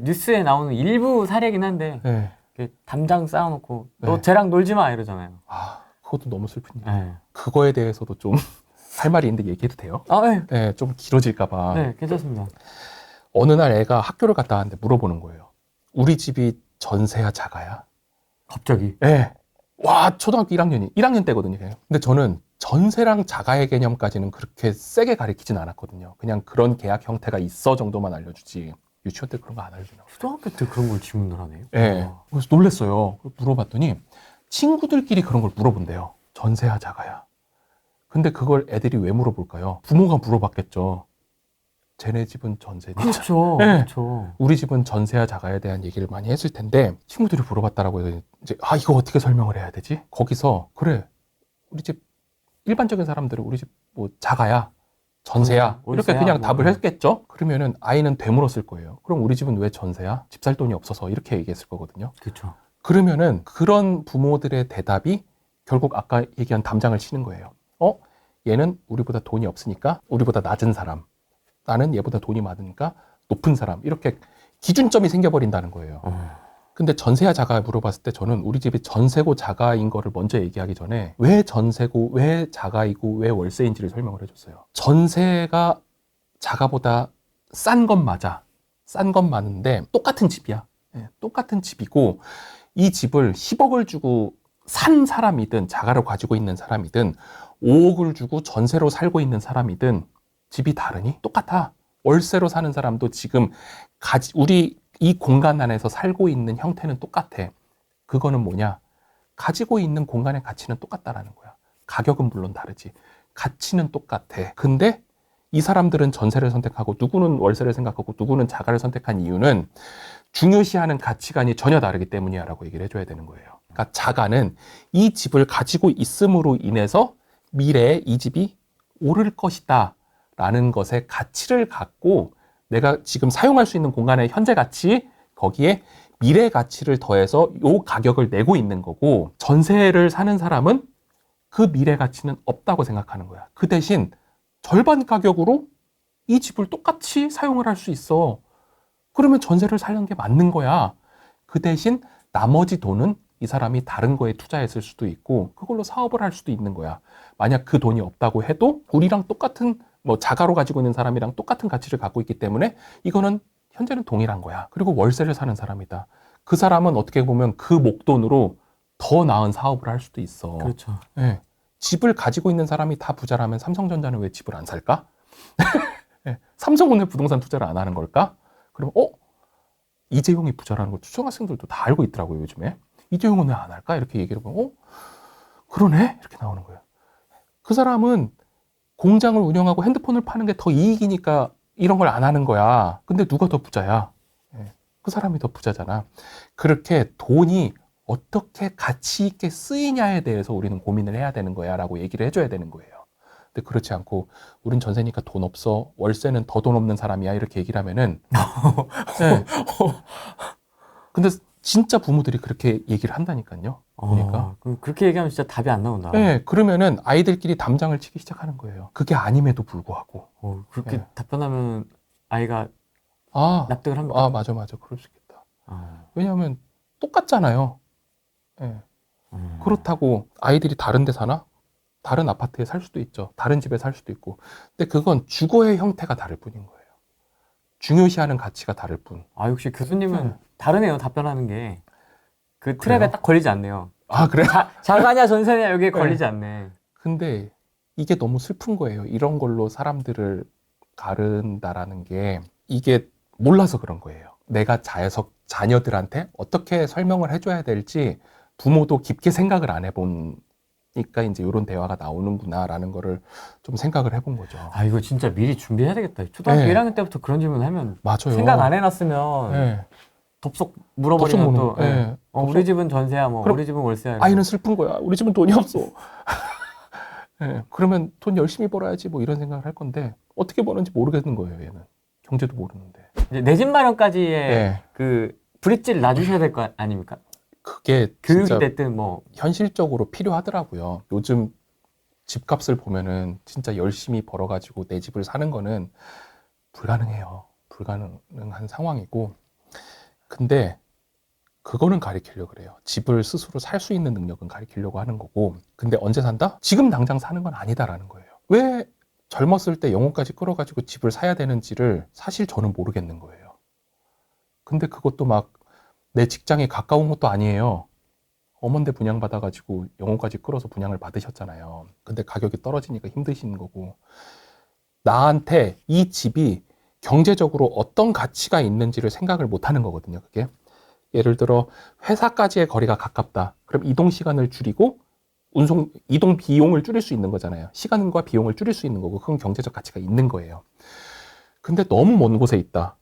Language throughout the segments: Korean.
뉴스에 나오는 일부 사례긴 한데 네. 담장 쌓아놓고 네. 너 쟤랑 놀지 마 이러잖아요. 아, 그것도 너무 슬픈 일이에요. 네. 그거에 대해서도 좀 할 말이 있는데 얘기해도 돼요? 네. 네, 좀 길어질까봐. 네, 괜찮습니다. 어느 날 애가 학교를 갔다 왔는데 물어보는 거예요. 우리 집이 전세야 자가야? 갑자기. 네. 와, 초등학교 1학년 때거든요. 근데 저는 전세랑 자가의 개념까지는 그렇게 세게 가리키진 않았거든요. 그냥 그런 계약 형태가 있어 정도만 알려주지. 유치원 때 그런 거 안 알려주나. 초등학교 때 그런 걸 질문을 하네요. 네. 그래서 놀랬어요. 물어봤더니 친구들끼리 그런 걸 물어본대요. 전세야 자가야. 근데 그걸 애들이 왜 물어볼까요? 부모가 물어봤겠죠. 쟤네 집은 전세니? 그렇죠. 네. 그렇죠. 우리 집은 전세야 자가에 대한 얘기를 많이 했을 텐데 친구들이 물어봤다라고 해서 이제 이거 어떻게 설명을 해야 되지? 거기서 그래 우리 집 일반적인 사람들은 우리 집 뭐 자가야 전세야 이렇게 월세야, 그냥 뭐. 답을 했겠죠? 그러면은 아이는 되물었을 거예요. 그럼 우리 집은 왜 전세야? 집 살 돈이 없어서 이렇게 얘기했을 거거든요. 그렇죠. 그러면은 그런 부모들의 대답이 결국 아까 얘기한 담장을 치는 거예요. 얘는 우리보다 돈이 없으니까 우리보다 낮은 사람, 나는 얘보다 돈이 많으니까 높은 사람, 이렇게 기준점이 생겨버린다는 거예요. 근데 전세야 자가 물어봤을 때 저는 우리 집이 전세고 자가인 거를 먼저 얘기하기 전에 왜 전세고 왜 자가이고 왜 월세인지를 설명을 해줬어요. 전세가 자가보다 싼 건 맞아. 싼 건 맞는데 똑같은 집이야. 네, 똑같은 집이고 이 집을 10억을 주고 산 사람이든 자가를 가지고 있는 사람이든 5억을 주고 전세로 살고 있는 사람이든 집이 다르니? 똑같아. 월세로 사는 사람도 지금 우리 이 공간 안에서 살고 있는 형태는 똑같아. 그거는 뭐냐? 가지고 있는 공간의 가치는 똑같다라는 거야. 가격은 물론 다르지. 가치는 똑같아. 근데 이 사람들은 전세를 선택하고 누구는 월세를 생각하고 누구는 자가를 선택한 이유는 중요시하는 가치관이 전혀 다르기 때문이야 라고 얘기를 해줘야 되는 거예요. 그러니까 자가는 이 집을 가지고 있음으로 인해서 미래에 이 집이 오를 것이다 라는 것의 가치를 갖고 내가 지금 사용할 수 있는 공간의 현재 가치, 거기에 미래 가치를 더해서 요 가격을 내고 있는 거고, 전세를 사는 사람은 그 미래 가치는 없다고 생각하는 거야. 그 대신 절반 가격으로 이 집을 똑같이 사용을 할 수 있어. 그러면 전세를 사는 게 맞는 거야. 그 대신 나머지 돈은 이 사람이 다른 거에 투자했을 수도 있고 그걸로 사업을 할 수도 있는 거야. 만약 그 돈이 없다고 해도 우리랑 똑같은 자가로 가지고 있는 사람이랑 똑같은 가치를 갖고 있기 때문에 이거는 현재는 동일한 거야. 그리고 월세를 사는 사람이다. 그 사람은 어떻게 보면 그 목돈으로 더 나은 사업을 할 수도 있어. 그렇죠. 네. 집을 가지고 있는 사람이 다 부자라면 삼성전자는 왜 집을 안 살까? 네. 삼성은 왜 부동산 투자를 안 하는 걸까? 그럼 이재용이 부자라는 걸 초등학생들도 다 알고 있더라고요, 요즘에. 이재용은 왜 안 할까? 이렇게 얘기를 하면 그러네? 이렇게 나오는 거예요. 그 사람은 공장을 운영하고 핸드폰을 파는 게 더 이익이니까 이런 걸 안 하는 거야. 근데 누가 더 부자야? 그 사람이 더 부자잖아. 그렇게 돈이 어떻게 가치 있게 쓰이냐에 대해서 우리는 고민을 해야 되는 거야 라고 얘기를 해줘야 되는 거예요. 근데 그렇지 않고 우린 전세니까 돈 없어, 월세는 더 돈 없는 사람이야 이렇게 얘기를 하면은 네. 근데 진짜 부모들이 그렇게 얘기를 한다니까요. 그러니까 그렇게 얘기하면 진짜 답이 안 나온다. 네, 그러면은 아이들끼리 담장을 치기 시작하는 거예요. 그게 아님에도 불구하고. 그렇게 네. 답변하면 아이가 납득을 합니까? 맞아. 그럴 수 있겠다. 왜냐하면 똑같잖아요. 네. 그렇다고 아이들이 다른 데 사나? 다른 아파트에 살 수도 있죠. 다른 집에 살 수도 있고. 근데 그건 주거의 형태가 다를 뿐인 거예요. 중요시하는 가치가 다를 뿐. 역시 교수님은 네. 다르네요. 답변하는 게. 그 트랩에 그래요? 딱 걸리지 않네요. 그래? 자가냐 전세냐 여기에 걸리지 않네. 근데 이게 너무 슬픈 거예요. 이런 걸로 사람들을 가른다라는 게 이게 몰라서 그런 거예요. 내가 자녀들한테 어떻게 설명을 해줘야 될지 부모도 깊게 생각을 안 해보니까 이제 이런 대화가 나오는구나라는 거를 좀 생각을 해본 거죠. 이거 진짜 미리 준비해야 되겠다. 초등학교 네. 1학년 때부터 그런 질문 하면 맞아요. 생각 안 해놨으면 네. 덥석 물어버리면 또 네. 우리 집은 전세야, 그럼 우리 집은 월세야. 아이는 슬픈 거야. 우리 집은 돈이 없어. 네. 그러면 돈 열심히 벌어야지 이런 생각을 할 건데 어떻게 버는지 모르겠는 거예요. 얘는 경제도 모르는데. 이제 내 집 마련까지의 네. 그 브릿지를 놔주셔야 될 거 아닙니까? 그게 교육이 진짜 됐든 현실적으로 필요하더라고요. 요즘 집값을 보면은 진짜 열심히 벌어가지고 내 집을 사는 거는 불가능해요. 불가능한 상황이고 근데 그거는 가리키려고 그래요. 집을 스스로 살 수 있는 능력은 가리키려고 하는 거고, 근데 언제 산다? 지금 당장 사는 건 아니다라는 거예요. 왜 젊었을 때 영혼까지 끌어가지고 집을 사야 되는지를 사실 저는 모르겠는 거예요. 근데 그것도 막 내 직장에 가까운 것도 아니에요. 엄원대 분양받아가지고 영혼까지 끌어서 분양을 받으셨잖아요. 근데 가격이 떨어지니까 힘드신 거고, 나한테 이 집이 경제적으로 어떤 가치가 있는지를 생각을 못 하는 거거든요, 그게. 예를 들어 회사까지의 거리가 가깝다. 그럼 이동 시간을 줄이고 이동 비용을 줄일 수 있는 거잖아요. 시간과 비용을 줄일 수 있는 거고, 그건 경제적 가치가 있는 거예요. 근데 너무 먼 곳에 있다.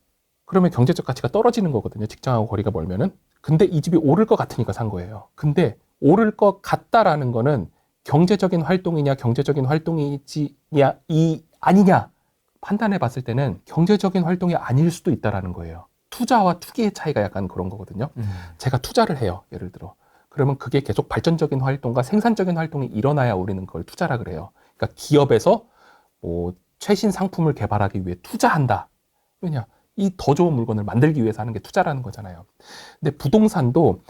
그러면 경제적 가치가 떨어지는 거거든요. 직장하고 거리가 멀면은. 근데 이 집이 오를 것 같으니까 산 거예요. 근데 오를 것 같다라는 거는 경제적인 활동이냐, 경제적인 활동이냐, 아니냐 판단해 봤을 때는 경제적인 활동이 아닐 수도 있다라는 거예요. 투자와 투기의 차이가 약간 그런 거거든요. 제가 투자를 해요. 예를 들어. 그러면 그게 계속 발전적인 활동과 생산적인 활동이 일어나야 우리는 그걸 투자라 그래요. 그러니까 기업에서 뭐 최신 상품을 개발하기 위해 투자한다. 왜냐? 이 더 좋은 물건을 만들기 위해서 하는 게 투자라는 거잖아요. 근데 부동산도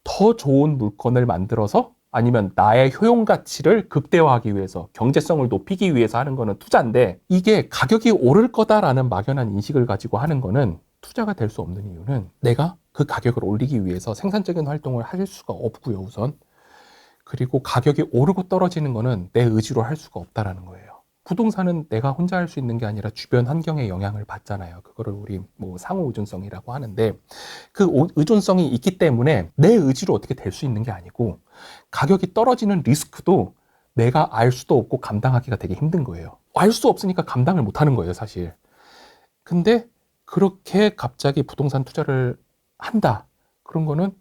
더 좋은 물건을 만들어서 아니면 나의 효용 가치를 극대화하기 위해서, 경제성을 높이기 위해서 하는 거는 투자인데, 이게 가격이 오를 거다라는 막연한 인식을 가지고 하는 거는 투자가 될 수 없는 이유는 내가 그 가격을 올리기 위해서 생산적인 활동을 할 수가 없고요, 우선. 그리고 가격이 오르고 떨어지는 거는 내 의지로 할 수가 없다라는 거예요. 부동산은 내가 혼자 할 수 있는 게 아니라 주변 환경의 영향을 받잖아요. 그거를 우리 뭐 상호 의존성이라고 하는데, 그 의존성이 있기 때문에 내 의지로 어떻게 될 수 있는 게 아니고, 가격이 떨어지는 리스크도 내가 알 수도 없고 감당하기가 되게 힘든 거예요. 알 수 없으니까 감당을 못 하는 거예요, 사실. 근데 그렇게 갑자기 부동산 투자를 한다. 그런 거는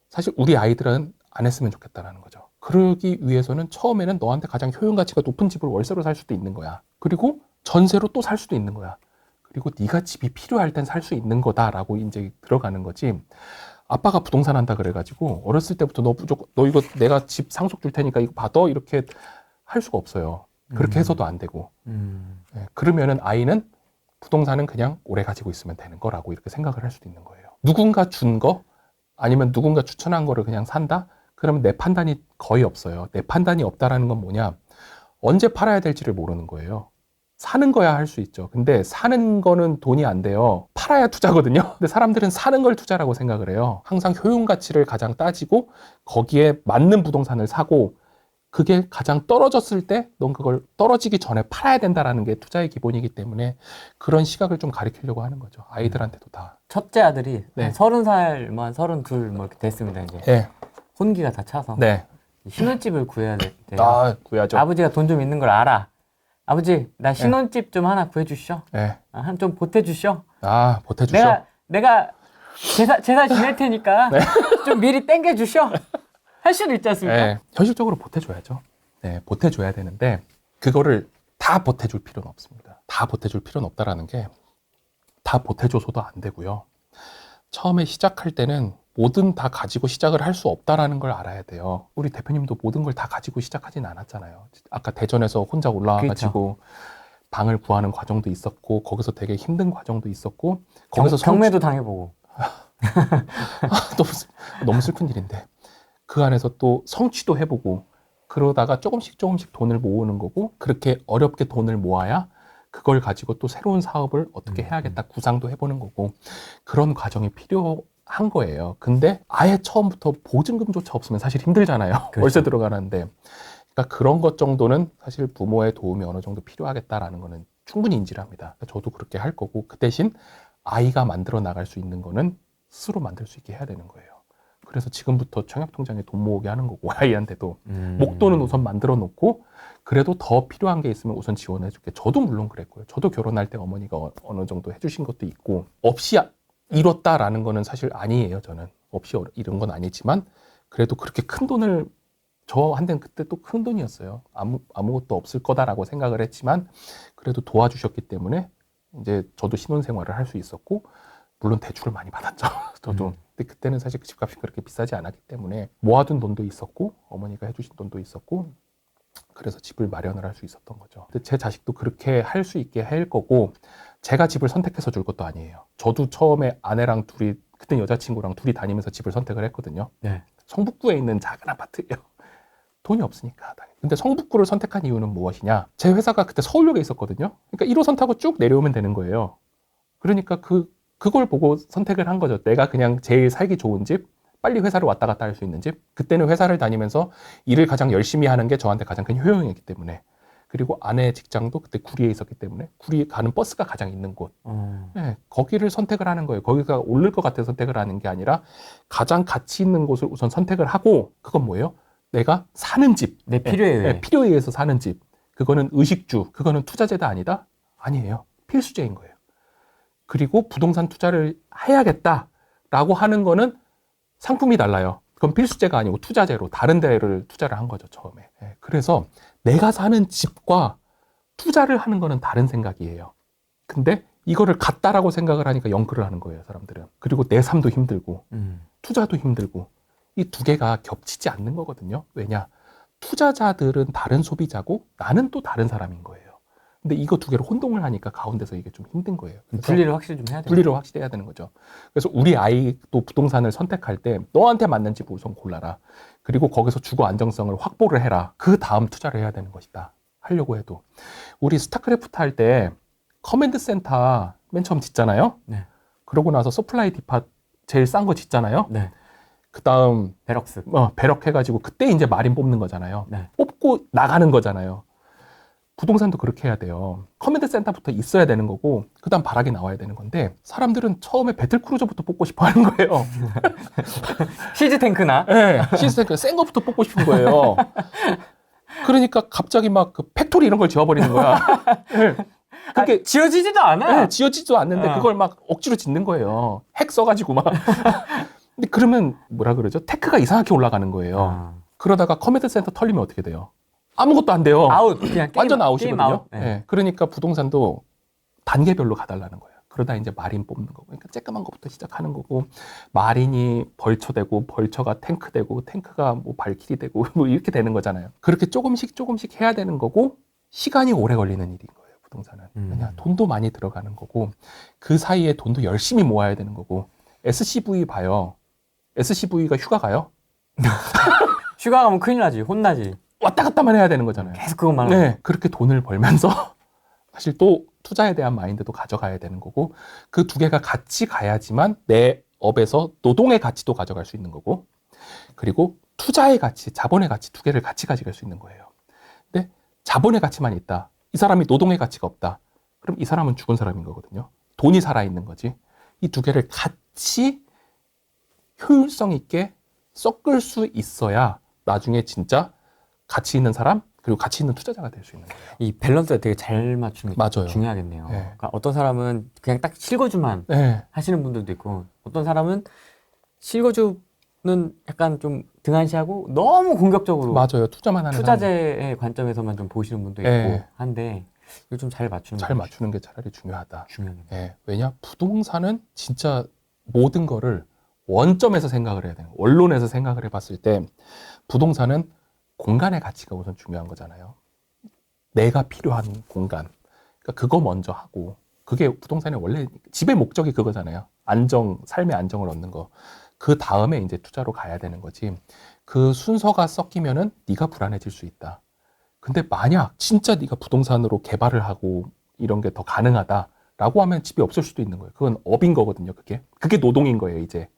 사실 우리 아이들은 안 했으면 좋겠다라는 거죠. 그러기 위해서는 처음에는 너한테 가장 효용 가치가 높은 집을 월세로 살 수도 있는 거야. 그리고 전세로 또 살 수도 있는 거야. 그리고 네가 집이 필요할 땐 살 수 있는 거다라고 이제 들어가는 거지. 아빠가 부동산 한다 그래가지고 어렸을 때부터 너 이거 내가 집 상속 줄 테니까 이거 받아 이렇게 할 수가 없어요. 그렇게 해서도 안 되고. 네, 그러면은 아이는 부동산은 그냥 오래 가지고 있으면 되는 거라고 이렇게 생각을 할 수도 있는 거예요. 누군가 준 거 아니면 누군가 추천한 거를 그냥 산다? 그러면 내 판단이 거의 없어요. 내 판단이 없다라는 건 뭐냐? 언제 팔아야 될지를 모르는 거예요. 사는 거야 할 수 있죠. 근데 사는 거는 돈이 안 돼요. 팔아야 투자거든요. 근데 사람들은 사는 걸 투자라고 생각을 해요. 항상 효용 가치를 가장 따지고 거기에 맞는 부동산을 사고, 그게 가장 떨어졌을 때 넌 그걸 떨어지기 전에 팔아야 된다라는 게 투자의 기본이기 때문에 그런 시각을 좀 가르치려고 하는 거죠. 아이들한테도 다. 첫째 아들이 네. 한 30살, 뭐 32, 뭐 이렇게 됐습니다, 이제. 네. 혼기가 다 차서. 네. 신혼집을 구해야 돼요. 아, 구해야죠. 아버지가 돈 좀 있는 걸 알아. 아버지, 나 신혼집 좀 하나 구해주시오. 네. 한 좀 보태주시오. 아, 보태주시오. 내가 제사 지낼 테니까 좀 미리 땡겨주시오. 할 수도 있지 않습니까? 네. 현실적으로 보태줘야죠. 네, 보태줘야 되는데 그거를 다 보태줄 필요는 없습니다. 다 보태줄 필요는 없다라는 게, 다 보태줘서도 안 되고요. 처음에 시작할 때는 뭐든 다 가지고 시작을 할 수 없다라는 걸 알아야 돼요. 우리 대표님도 모든 걸 다 가지고 시작하진 않았잖아요. 아까 대전에서 혼자 올라와가지고 방을 구하는 과정도 있었고, 거기서 되게 힘든 과정도 있었고, 거기서 경매도 당해보고. 너무 슬픈 일인데, 그 안에서 또 성취도 해보고, 그러다가 조금씩 돈을 모으는 거고, 그렇게 어렵게 돈을 모아야 그걸 가지고 또 새로운 사업을 어떻게 해야겠다 구상도 해보는 거고, 그런 과정이 필요한 거예요. 근데 아예 처음부터 보증금조차 없으면 사실 힘들잖아요. 그렇죠. 월세 들어가는데. 그러니까 그런 것 정도는 사실 부모의 도움이 어느 정도 필요하겠다라는 거는 충분히 인지를 합니다. 저도 그렇게 할 거고, 그 대신 아이가 만들어 나갈 수 있는 거는 스스로 만들 수 있게 해야 되는 거예요. 그래서 지금부터 청약통장에 돈 모으게 하는 거고, 아이한테도 목돈은 우선 만들어 놓고, 그래도 더 필요한 게 있으면 우선 지원해 줄게. 저도 물론 그랬고요. 저도 결혼할 때 어머니가 어느 정도 해주신 것도 있고, 없이 이뤘다라는 거는 사실 아니에요. 저는 없이 이룬 건 아니지만, 그래도 그렇게 큰 돈을, 저한테는 그때 또 큰 돈이었어요. 아무것도 없을 거다라고 생각을 했지만, 그래도 도와주셨기 때문에 이제 저도 신혼생활을 할 수 있었고, 물론 대출을 많이 받았죠. 저도. 근데 그때는 사실 집값이 그렇게 비싸지 않았기 때문에 모아둔 돈도 있었고, 어머니가 해주신 돈도 있었고, 그래서 집을 마련을 할 수 있었던 거죠. 근데 제 자식도 그렇게 할 수 있게 할 거고, 제가 집을 선택해서 줄 것도 아니에요. 저도 처음에 아내랑 둘이 그때 여자친구랑 둘이 다니면서 집을 선택을 했거든요. 네. 성북구에 있는 작은 아파트예요. 돈이 없으니까. 근데 성북구를 선택한 이유는 무엇이냐? 제 회사가 그때 서울역에 있었거든요. 그러니까 1호선 타고 쭉 내려오면 되는 거예요. 그러니까 그걸 보고 선택을 한 거죠. 내가 그냥 제일 살기 좋은 집, 빨리 회사를 왔다 갔다 할 수 있는 집. 그때는 회사를 다니면서 일을 가장 열심히 하는 게 저한테 가장 큰 효용이었기 때문에. 그리고 아내 직장도 그때 구리에 있었기 때문에 구리에 가는 버스가 가장 있는 곳. 네, 거기를 선택을 하는 거예요. 거기가 오를 것 같아서 선택을 하는 게 아니라 가장 가치 있는 곳을 우선 선택을 하고, 그건 뭐예요? 내가 사는 집. 내 필요에 의해. 네, 필요에 의해서 사는 집. 그거는 의식주. 그거는 투자재다 아니다? 아니에요. 필수재인 거예요. 그리고 부동산 투자를 해야겠다라고 하는 거는 상품이 달라요. 그건 필수재가 아니고 투자재로 다른 데를 투자를 한 거죠, 처음에. 네, 그래서 내가 사는 집과 투자를 하는 거는 다른 생각이에요. 근데 이거를 같다라고 생각을 하니까 연끌을 하는 거예요, 사람들은. 그리고 내 삶도 힘들고 투자도 힘들고 이 두 개가 겹치지 않는 거거든요. 왜냐? 투자자들은 다른 소비자고 나는 또 다른 사람인 거예요. 근데 이거 두 개를 혼동을 하니까 가운데서 이게 좀 힘든 거예요. 분리를 확실히 좀 해야 돼요. 분리를 확실히 해야 되는 거죠. 그래서 우리 아이도 부동산을 선택할 때 너한테 맞는 집을 우선 골라라. 그리고 거기서 주거 안정성을 확보를 해라. 그 다음 투자를 해야 되는 것이다. 하려고 해도. 우리 스타크래프트 할 때 커맨드 센터 맨 처음 짓잖아요. 네. 그러고 나서 서플라이 디팟 제일 싼 거 짓잖아요. 네. 그 다음 베럭스. 배럭 해가지고 그때 이제 마린 뽑는 거잖아요. 네. 뽑고 나가는 거잖아요. 부동산도 그렇게 해야 돼요. 커맨드 센터부터 있어야 되는 거고 그 다음 바닥이 나와야 되는 건데 사람들은 처음에 배틀크루저부터 뽑고 싶어 하는 거예요. 시즈탱크나. 네, 시스템 센 거부터 뽑고 싶은 거예요. 그러니까 갑자기 막 그 팩토리 이런 걸 지어버리는 거야. 네. 그게 지어지지도 않아. 네, 지어지지도 않는데 그걸 막 억지로 짓는 거예요. 핵 써가지고 막. 근데 그러면 뭐라 그러죠? 테크가 이상하게 올라가는 거예요. 그러다가 커맨드 센터 털리면 어떻게 돼요? 아무것도 안 돼요. 아웃. 그냥 완전 아웃이거든요. 아웃. 네. 네, 그러니까 부동산도 단계별로 가달라는 거예요. 그러다 이제 마린 뽑는 거고, 그러니까 쬐끄만 것부터 시작하는 거고, 마린이 벌처 되고, 벌처가 탱크 되고, 탱크가 뭐 발키리 되고, 뭐 이렇게 되는 거잖아요. 그렇게 조금씩 조금씩 해야 되는 거고, 시간이 오래 걸리는 일인 거예요, 부동산은. 왜냐, 돈도 많이 들어가는 거고, 그 사이에 돈도 열심히 모아야 되는 거고, SCV 봐요. SCV가 휴가 가요? 휴가 가면 큰일 나지. 혼나지. 왔다 갔다만 해야 되는 거잖아요. 계속 그것만 하고. 네, 그렇게 돈을 벌면서 사실 또 투자에 대한 마인드도 가져가야 되는 거고 그 두 개가 같이 가야지만 내 업에서 노동의 가치도 가져갈 수 있는 거고 그리고 투자의 가치, 자본의 가치 두 개를 같이 가져갈 수 있는 거예요. 근데 자본의 가치만 있다. 이 사람이 노동의 가치가 없다. 그럼 이 사람은 죽은 사람인 거거든요. 돈이 살아있는 거지. 이 두 개를 같이 효율성 있게 섞을 수 있어야 나중에 진짜 가치 있는 사람 그리고 가치 있는 투자자가 될 수 있는 거예요. 이 밸런스가 되게 잘 맞추는 게 맞아요. 중요하겠네요. 네. 그러니까 어떤 사람은 그냥 딱 실거주만 네. 하시는 분들도 있고 어떤 사람은 실거주는 약간 좀 등한시하고 너무 공격적으로 맞아요. 투자만 하는 투자재의 관점에서만 좀 보시는 분도 있고 네. 한데 이걸 좀 잘 맞추는 잘 맞추는 게 차라리 중요하다. 중요하겠네요. 예, 왜냐? 부동산은 진짜 모든 거를 원점에서 생각을 해야 돼요. 원론에서 생각을 해봤을 때 부동산은 공간의 가치가 우선 중요한 거잖아요. 내가 필요한 공간. 그러니까 그거 먼저 하고 그게 부동산의 원래 집의 목적이 그거잖아요. 안정, 삶의 안정을 얻는 거. 그 다음에 이제 투자로 가야 되는 거지. 그 순서가 섞이면은 네가 불안해질 수 있다. 근데 만약 진짜 네가 부동산으로 개발을 하고 이런 게 더 가능하다라고 하면 집이 없을 수도 있는 거예요. 그건 업인 거거든요. 그게 노동인 거예요, 이제.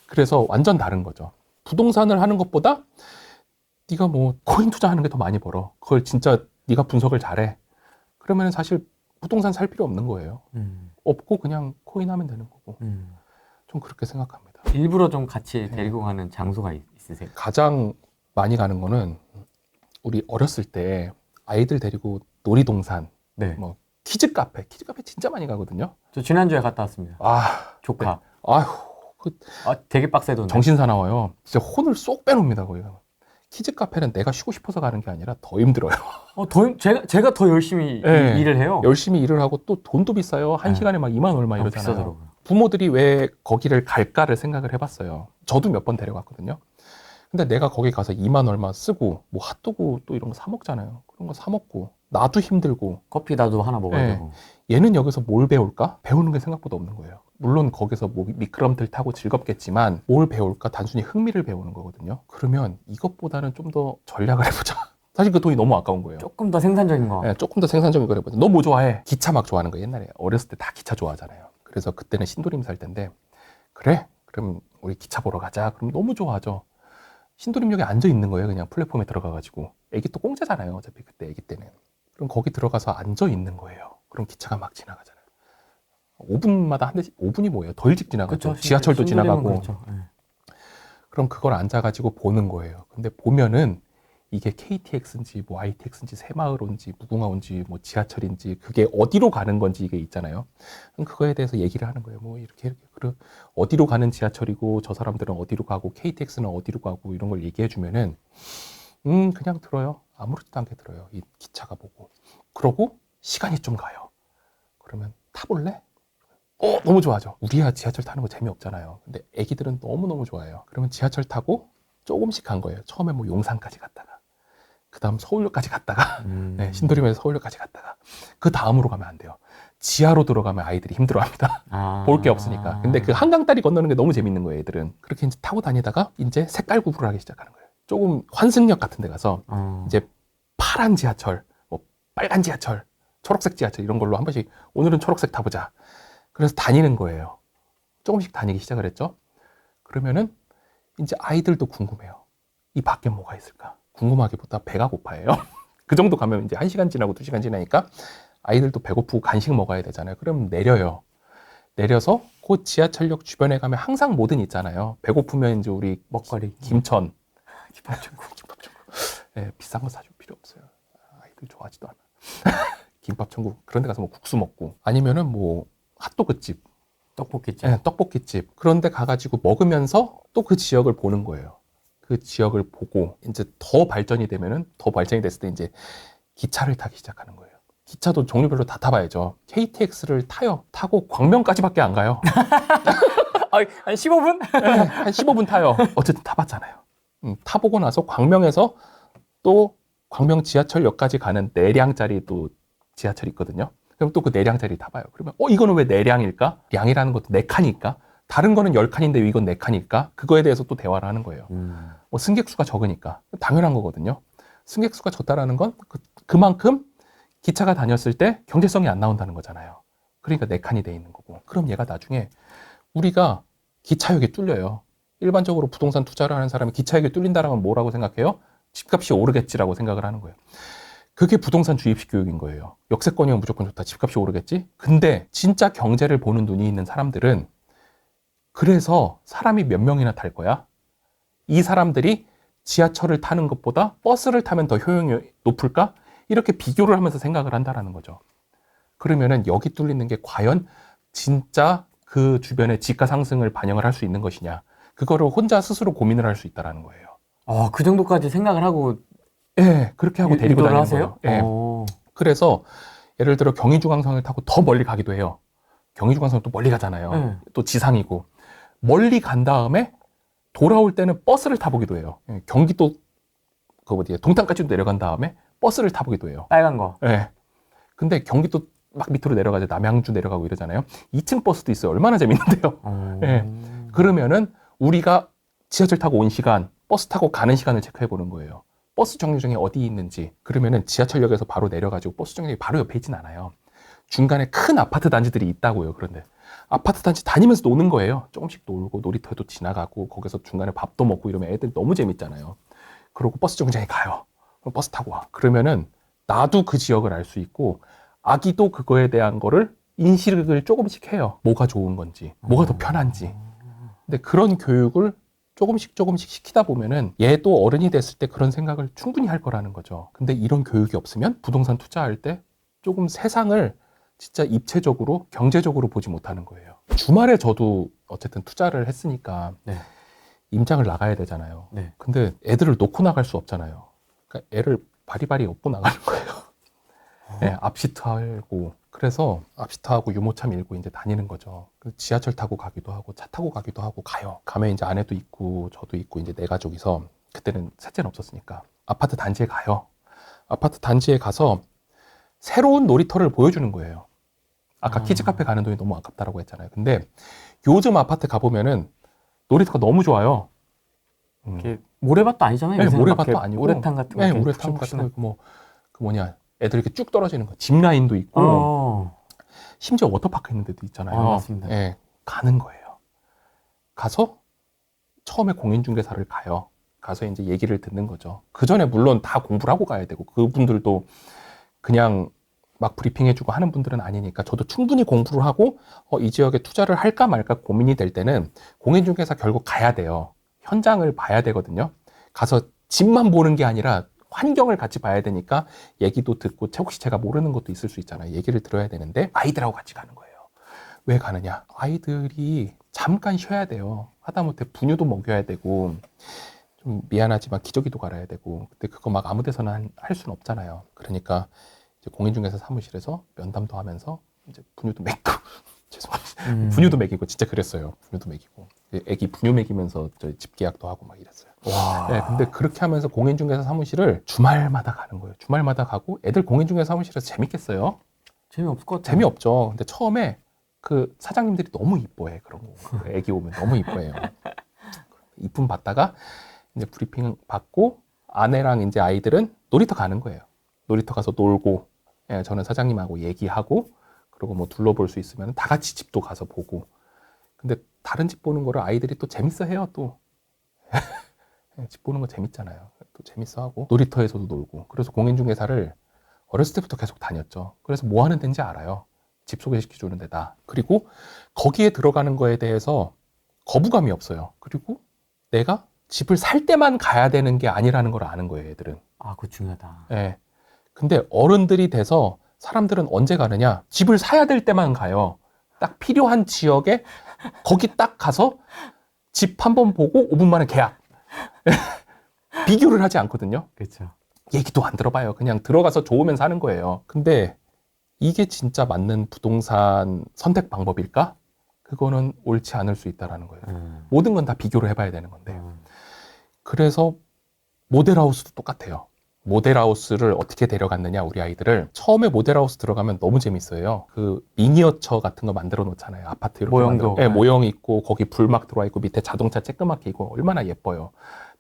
그래서 완전 다른 거죠. 부동산을 하는 것보다 네가 뭐 코인 투자하는 게 더 많이 벌어. 그걸 진짜 네가 분석을 잘해. 그러면 사실 부동산 살 필요 없는 거예요. 없고 그냥 코인 하면 되는 거고. 좀 그렇게 생각합니다. 일부러 좀 같이 데리고 가는 장소가 있으세요? 가장 많이 가는 거는 우리 어렸을 때 아이들 데리고 놀이동산, 네. 뭐 키즈 카페 진짜 많이 가거든요. 저 지난주에 갔다 왔습니다. 조카. 네. 아휴, 되게 빡세던데. 정신 사나워요. 진짜 혼을 쏙 빼놉니다, 거기가. 키즈 카페는 내가 쉬고 싶어서 가는 게 아니라 더 힘들어요. 제가 더 열심히 네. 일을 해요. 열심히 일을 하고 또 돈도 비싸요. 한 네. 시간에 막 2만 얼마 이러잖아요. 비싸더라고요. 부모들이 왜 거기를 갈까를 생각을 해봤어요. 저도 몇 번 데려갔거든요. 근데 내가 거기 가서 2만 얼마 쓰고 뭐 핫도그 또 이런 거 사 먹잖아요. 그런 거 사 먹고 나도 힘들고 커피 나도 하나 먹어야 네. 되고. 얘는 여기서 뭘 배울까? 배우는 게 생각보다 없는 거예요. 물론 거기서 뭐 미끄럼틀 타고 즐겁겠지만 뭘 배울까? 단순히 흥미를 배우는 거거든요. 그러면 이것보다는 좀 더 전략을 해보자. 사실 그 돈이 너무 아까운 거예요. 조금 더 생산적인 거. 네, 조금 더 생산적인 걸 해보자. 너 뭐 좋아해? 기차 막 좋아하는 거 옛날에 어렸을 때 다 기차 좋아하잖아요. 그래서 그때는 신도림 살 때인데 그래? 그럼 우리 기차 보러 가자. 그럼 너무 좋아하죠. 신도림역에 앉아 있는 거예요. 그냥 플랫폼에 들어가가지고. 애기 또 공짜잖아요. 어차피 그때 애기 때는. 그럼 거기 들어가서 앉아 있는 거예요. 그럼 기차가 막 지나가잖아요. 5분마다 한 대씩, 5분이 뭐예요? 더 일찍 지나가죠. 그쵸, 지하철도 신도림은 지나가고. 그렇죠. 예. 그럼 그걸 앉아가지고 보는 거예요. 근데 보면은 이게 KTX인지 뭐 ITX인지 새마을호인지 무궁화호인지 뭐 지하철인지 그게 어디로 가는 건지 이게 있잖아요. 그럼 그거에 대해서 얘기를 하는 거예요. 뭐 이렇게 그리고 어디로 가는 지하철이고 저 사람들은 어디로 가고 KTX는 어디로 가고 이런 걸 얘기해 주면은 그냥 들어요. 아무렇지도 않게 들어요. 이 기차가 보고. 그러고 시간이 좀 가요. 그러면 타볼래? 너무 좋아하죠. 우리야 지하철 타는 거 재미없잖아요. 근데 애기들은 너무너무 좋아해요. 그러면 지하철 타고 조금씩 간 거예요. 처음에 뭐 용산까지 갔다가 그 다음 서울역까지 갔다가 네, 신도림에서 서울역까지 갔다가 그 다음으로 가면 안 돼요. 지하로 들어가면 아이들이 힘들어합니다. 볼 게 없으니까. 근데 그 한강다리 건너는 게 너무 재밌는 거예요, 애들은. 그렇게 이제 타고 다니다가 이제 색깔 구분을 하기 시작하는 거예요. 조금 환승역 같은 데 가서 이제 파란 지하철, 뭐 빨간 지하철, 초록색 지하철 이런 걸로 한 번씩 오늘은 초록색 타보자. 그래서 다니는 거예요. 조금씩 다니기 시작을 했죠. 그러면은 이제 아이들도 궁금해요. 이 밖에 뭐가 있을까? 궁금하기보다 배가 고파해요. 그 정도 가면 이제 1시간 지나고 2시간 지나니까 아이들도 배고프고 간식 먹어야 되잖아요. 그럼 내려요. 내려서 그 지하철역 주변에 가면 항상 뭐든 있잖아요. 배고프면 이제 우리 먹거리, 김천. 김밥천국. 네, 비싼 거 사줄 필요 없어요. 아이들 좋아하지도 않아. 김밥천국. 그런 데 가서 뭐 국수 먹고. 아니면은 뭐 핫도그집. 떡볶이집. 네, 떡볶이집. 그런 데 가가지고 먹으면서 또 그 지역을 보는 거예요. 그 지역을 보고 이제 더 발전이 됐을 때 이제 기차를 타기 시작하는 거예요. 기차도 종류별로 다 타봐야죠. KTX를 타고 광명까지밖에 안 가요. 한 15분? 네, 한 15분 타요. 어쨌든 타봤잖아요. 타보고 나서 광명에서 또 광명 지하철역까지 가는 내량짜리 또 지하철이 있거든요. 그럼 또 그 내량짜리 타봐요. 그러면 이거는 왜 내량일까? 량이라는 것도 4칸일까? 다른 거는 10칸인데 왜 이건 4칸일까? 그거에 대해서 또 대화를 하는 거예요. 뭐 승객수가 적으니까. 당연한 거거든요. 승객수가 적다라는 건 그만큼 기차가 다녔을 때 경제성이 안 나온다는 거잖아요. 그러니까 4칸이 돼 있는 거고. 그럼 얘가 나중에 우리가 기차역에 뚫려요. 일반적으로 부동산 투자를 하는 사람이 기차역에 뚫린다라면 뭐라고 생각해요? 집값이 오르겠지라고 생각을 하는 거예요. 그게 부동산 주입식 교육인 거예요. 역세권이면 무조건 좋다. 집값이 오르겠지? 근데 진짜 경제를 보는 눈이 있는 사람들은 그래서 사람이 몇 명이나 탈 거야? 이 사람들이 지하철을 타는 것보다 버스를 타면 더 효용이 높을까? 이렇게 비교를 하면서 생각을 한다는 거죠. 그러면은 여기 뚫리는 게 과연 진짜 그 주변의 지가 상승을 반영을 할 수 있는 것이냐? 그거를 혼자 스스로 고민을 할 수 있다는 거예요. 그 정도까지 생각을 하고 예, 그렇게 하고 데리고 다니는 하세요? 거예요. 예. 그래서 예를 들어 경의중앙선을 타고 더 멀리 가기도 해요. 경의중앙선은 또 멀리 가잖아요. 또 지상이고. 멀리 간 다음에 돌아올 때는 버스를 타보기도 해요. 예, 경기도 그 어디에 동탄까지도 내려간 다음에 버스를 타보기도 해요. 빨간 거. 예. 근데 경기도 막 밑으로 내려가죠. 남양주 내려가고 이러잖아요. 2층 버스도 있어요. 얼마나 재밌는데요. 예. 그러면은 우리가 지하철 타고 온 시간, 버스 타고 가는 시간을 체크해 보는 거예요. 버스 정류장이 어디 있는지. 그러면은 지하철역에서 바로 내려가지고 버스 정류장이 바로 옆에 있진 않아요. 중간에 큰 아파트 단지들이 있다고요. 그런데 아파트 단지 다니면서 노는 거예요. 조금씩 놀고 놀이터에도 지나가고 거기서 중간에 밥도 먹고 이러면 애들 너무 재밌잖아요. 그러고 버스 정류장에 가요. 그럼 버스 타고 와. 그러면은 나도 그 지역을 알 수 있고 아기도 그거에 대한 거를 인식을 조금씩 해요. 뭐가 좋은 건지, 뭐가 더 편한지. 근데 그런 교육을 조금씩 시키다 보면은 얘도 어른이 됐을 때 그런 생각을 충분히 할 거라는 거죠. 근데 이런 교육이 없으면 부동산 투자할 때 조금 세상을 진짜 입체적으로 경제적으로 보지 못하는 거예요. 주말에 저도 어쨌든 투자를 했으니까 네. 임장을 나가야 되잖아요. 네. 근데 애들을 놓고 나갈 수 없잖아요. 그러니까 애를 바리바리 업고 나가는 거예요. 네, 앞시트하고 그래서 앞시트하고 유모차 밀고 이제 다니는 거죠. 지하철 타고 가기도 하고 차 타고 가기도 하고 가요. 가면 이제 아내도 있고 저도 있고 이제 네 가족이서 그때는 셋째는 없었으니까 아파트 단지에 가요. 아파트 단지에 가서 새로운 놀이터를 보여주는 거예요. 아까 키즈카페 가는 돈이 너무 아깝다라고 했잖아요. 근데 요즘 아파트 가보면은 놀이터가 너무 좋아요. 이렇게 모래밭도 아니잖아요. 네, 요새는 모래밭도 막 이렇게 아니고. 모래탕 같은 거. 네, 이렇게 모래탕 같은 푹신푹신한. 거 있고 뭐 그 뭐냐 애들 이렇게 쭉 떨어지는 거 짚라인도 있고 심지어 워터파크 있는 데도 있잖아요. 맞습니다. 네, 가는 거예요. 가서 처음에 공인중개사를 가요. 가서 이제 얘기를 듣는 거죠. 그 전에 물론 다 공부를 하고 가야 되고 그분들도 그냥 막 브리핑해주고 하는 분들은 아니니까 저도 충분히 공부를 하고 이 지역에 투자를 할까 말까 고민이 될 때는 공인중개사 결국 가야 돼요. 현장을 봐야 되거든요. 가서 집만 보는 게 아니라 환경을 같이 봐야 되니까 얘기도 듣고 혹시 제가 모르는 것도 있을 수 있잖아요. 얘기를 들어야 되는데 아이들하고 같이 가는 거예요. 왜 가느냐? 아이들이 잠깐 쉬어야 돼요. 하다못해 분유도 먹여야 되고 좀 미안하지만 기저귀도 갈아야 되고 근데 그거 막 아무 데서나 할 수는 없잖아요. 그러니까 이제 공인중개사 사무실에서 면담도 하면서 이제 분유도 먹고 죄송합니다. 분유도 먹이고 진짜 그랬어요. 분유도 먹이고 애기 분유 먹이면서 저희 집 계약도 하고 막 이랬어요. 와. 네, 근데 그렇게 하면서 공인중개사 사무실을 주말마다 가는 거예요. 주말마다 가고 애들 공인중개사 사무실에서 재밌겠어요? 재미없을 것 같아요. 재미없죠. 근데 처음에 그 사장님들이 너무 이뻐해 그런 거. 애기 오면 너무 이뻐해요. 이쁨 받다가 이제 브리핑 받고 아내랑 이제 아이들은 놀이터 가는 거예요. 놀이터 가서 놀고, 예, 저는 사장님하고 얘기하고, 그리고 뭐 둘러볼 수 있으면 다 같이 집도 가서 보고. 근데 다른 집 보는 거를 아이들이 또 재밌어 해요, 또. 예, 집 보는 거 재밌잖아요. 또 재밌어 하고, 놀이터에서도 놀고. 그래서 공인중개사를 어렸을 때부터 계속 다녔죠. 그래서 뭐 하는 데인지 알아요. 집 소개시켜주는 데다. 그리고 거기에 들어가는 거에 대해서 거부감이 없어요. 그리고 내가 집을 살 때만 가야 되는 게 아니라는 걸 아는 거예요, 애들은. 아, 그거 중요하다. 예. 근데 어른들이 돼서 사람들은 언제 가느냐? 집을 사야 될 때만 가요. 딱 필요한 지역에 거기 딱 가서 집 한 번 보고 5분 만에 계약. 비교를 하지 않거든요. 그렇죠. 얘기도 안 들어봐요. 그냥 들어가서 좋으면 사는 거예요. 근데 이게 진짜 맞는 부동산 선택 방법일까? 그거는 옳지 않을 수 있다는 거예요. 모든 건 다 비교를 해봐야 되는 건데. 그래서 모델하우스도 똑같아요. 모델하우스를 어떻게 데려갔느냐, 우리 아이들을. 처음에 모델하우스 들어가면 너무 재밌어요. 그 미니어처 같은 거 만들어 놓잖아요. 아파트 이렇게 모형도. 네, 모형 있고 거기 불 막 들어와 있고 밑에 자동차 쬐끄맣게 있고 얼마나 예뻐요.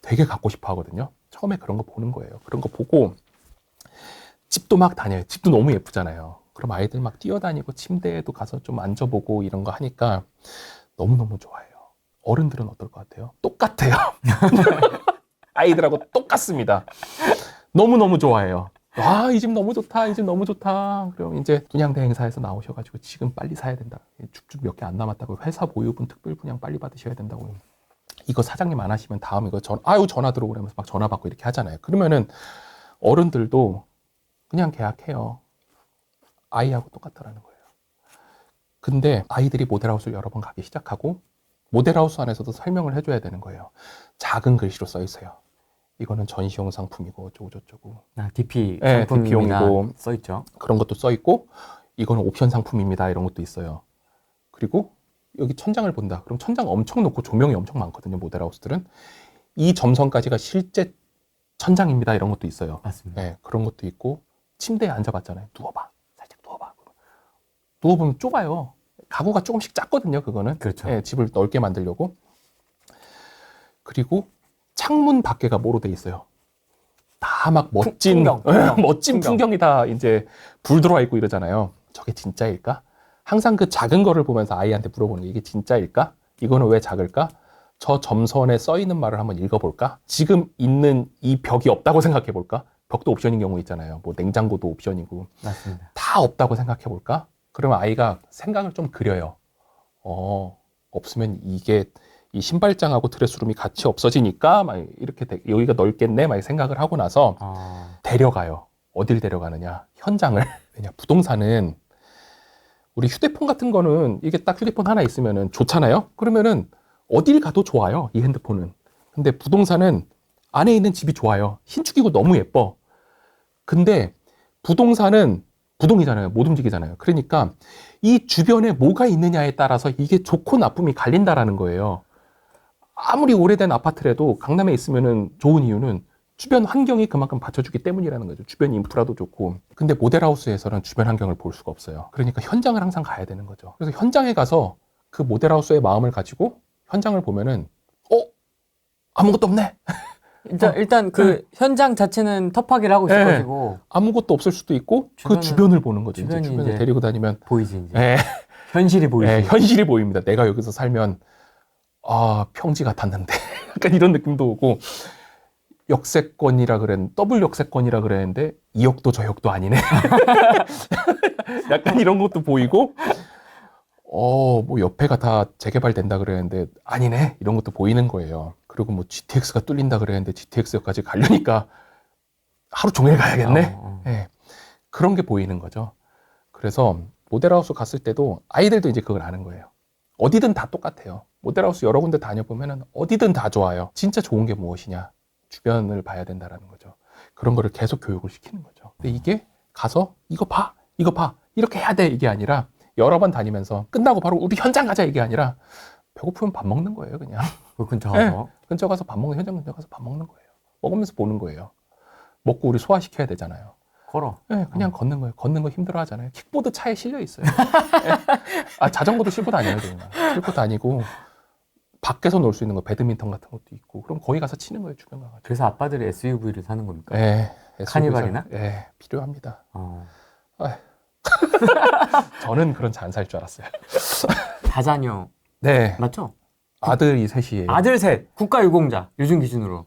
되게 갖고 싶어 하거든요. 처음에 그런 거 보는 거예요. 그런 거 보고 집도 막 다녀요. 집도 너무 예쁘잖아요. 그럼 아이들 막 뛰어다니고 침대에도 가서 좀 앉아보고 이런 거 하니까 너무너무 좋아해요. 어른들은 어떨 것 같아요? 똑같아요. 아이들하고 똑같습니다. 너무너무 좋아해요. 와, 이 집 너무 좋다. 이 집 너무 좋다. 그럼 이제 분양대 행사에서 나오셔가지고 지금 빨리 사야 된다. 줍줍 몇 개 안 남았다고. 회사 보유분 특별 분양 빨리 받으셔야 된다고. 이거 사장님 안 하시면 다음 이거 전화 들어오라면서 막 전화 받고 이렇게 하잖아요. 그러면은 어른들도 그냥 계약해요. 아이하고 똑같다라는 거예요. 근데 아이들이 모델하우스를 여러 번 가기 시작하고 모델하우스 안에서도 설명을 해줘야 되는 거예요. 작은 글씨로 써 있어요. 이거는 전시용 상품이고 어쩌고저쩌고. DP 네, 상품입니다. DP용이고 써있죠. 그런 것도 써 있고 이거는 옵션 상품입니다. 이런 것도 있어요. 그리고 여기 천장을 본다. 그럼 천장 엄청 높고 조명이 엄청 많거든요. 모델하우스들은. 이 점선까지가 실제 천장입니다. 이런 것도 있어요. 맞습니다. 네, 그런 것도 있고 침대에 앉아봤잖아요. 누워봐. 살짝 누워봐. 누워보면 좁아요. 가구가 조금씩 작거든요. 그거는. 그렇죠. 네, 집을 넓게 만들려고. 그리고 창문 밖에가 뭐로 돼 있어요? 다 막 멋진 풍경. 멋진 풍경이 다 이제 불 들어와 있고 이러잖아요. 저게 진짜일까? 항상 그 작은 거를 보면서 아이한테 물어보는 게 이게 진짜일까? 이거는 왜 작을까? 저 점선에 써 있는 말을 한번 읽어볼까? 지금 있는 이 벽이 없다고 생각해볼까? 벽도 옵션인 경우 있잖아요. 뭐 냉장고도 옵션이고 맞습니다. 다 없다고 생각해볼까? 그러면 아이가 생각을 좀 그려요. 없으면 이게 이 신발장하고 드레스룸이 같이 없어지니까 막 이렇게 여기가 넓겠네 막 생각을 하고 나서 데려가요. 어딜 데려가느냐? 현장을. 왜냐? 부동산은 우리 휴대폰 같은 거는 이게 딱 휴대폰 하나 있으면은 좋잖아요. 그러면은 어딜 가도 좋아요. 이 핸드폰은. 근데 부동산은 안에 있는 집이 좋아요. 신축이고 너무 예뻐. 근데 부동산은 부동이잖아요. 못 움직이잖아요. 그러니까 이 주변에 뭐가 있느냐에 따라서 이게 좋고 나쁨이 갈린다라는 거예요. 아무리 오래된 아파트라도 강남에 있으면은 좋은 이유는 주변 환경이 그만큼 받쳐주기 때문이라는 거죠. 주변 인프라도 좋고. 근데 모델하우스에서는 주변 환경을 볼 수가 없어요. 그러니까 현장을 항상 가야 되는 거죠. 그래서 현장에 가서 그 모델하우스의 마음을 가지고 현장을 보면은 아무것도 없네. 일단 그 현장 자체는 터프하게 하고 네. 있어가지고 아무것도 없을 수도 있고 그 주변은- 주변을 보는 거죠. 이제 주변이 주변을 이제 데리고 다니면 보이지 이제. 예, 현실이 보이지. 예, 현실이 보입니다. 내가 여기서 살면 평지 같았는데 약간 이런 느낌도 오고 역세권이라 더블 역세권이라 그랬는데 이 역도 저 역도 아니네. 약간 이런 것도 보이고 뭐 옆에가 다 재개발된다 그랬는데 아니네 이런 것도 보이는 거예요. 그리고 뭐 GTX가 뚫린다 그랬는데 GTX까지 가려니까 하루 종일 가야겠네. 예, 그런 게 보이는 거죠. 그래서 모델하우스 갔을 때도 아이들도 이제 그걸 아는 거예요. 어디든 다 똑같아요. 모델하우스 여러 군데 다녀보면 어디든 다 좋아요. 진짜 좋은 게 무엇이냐? 주변을 봐야 된다라는 거죠. 그런 거를 계속 교육을 시키는 거죠. 근데 이게 가서 이거 봐, 이렇게 해야 돼 이게 아니라 여러 번 다니면서 끝나고 바로 우리 현장 가자 이게 아니라 배고프면 밥 먹는 거예요, 그냥. 그 근처 가서. 네, 근처 가서 현장 근처 가서 밥 먹는 거예요. 먹으면서 보는 거예요. 먹고 우리 소화시켜야 되잖아요. 걸어. 네, 그냥 걷는 거예요. 걷는 거 힘들어 하잖아요. 킥보드 차에 실려 있어요. 네. 자전거도 싣고 다녀요, 그냥. 싣고 다니고 밖에서 놀 수 있는 거 배드민턴 같은 것도 있고 그럼 거기 가서 치는 거예요, 주변 가가지고. 그래서 아빠들이 SUV를 사는 겁니까? 네, 카니발이나? 네, 필요합니다. 어. 저는 그런 차 안 살 줄 알았어요. 다자녀 네, 맞죠? 아들이 셋이에요. 아들 셋, 국가유공자 요즘 기준으로.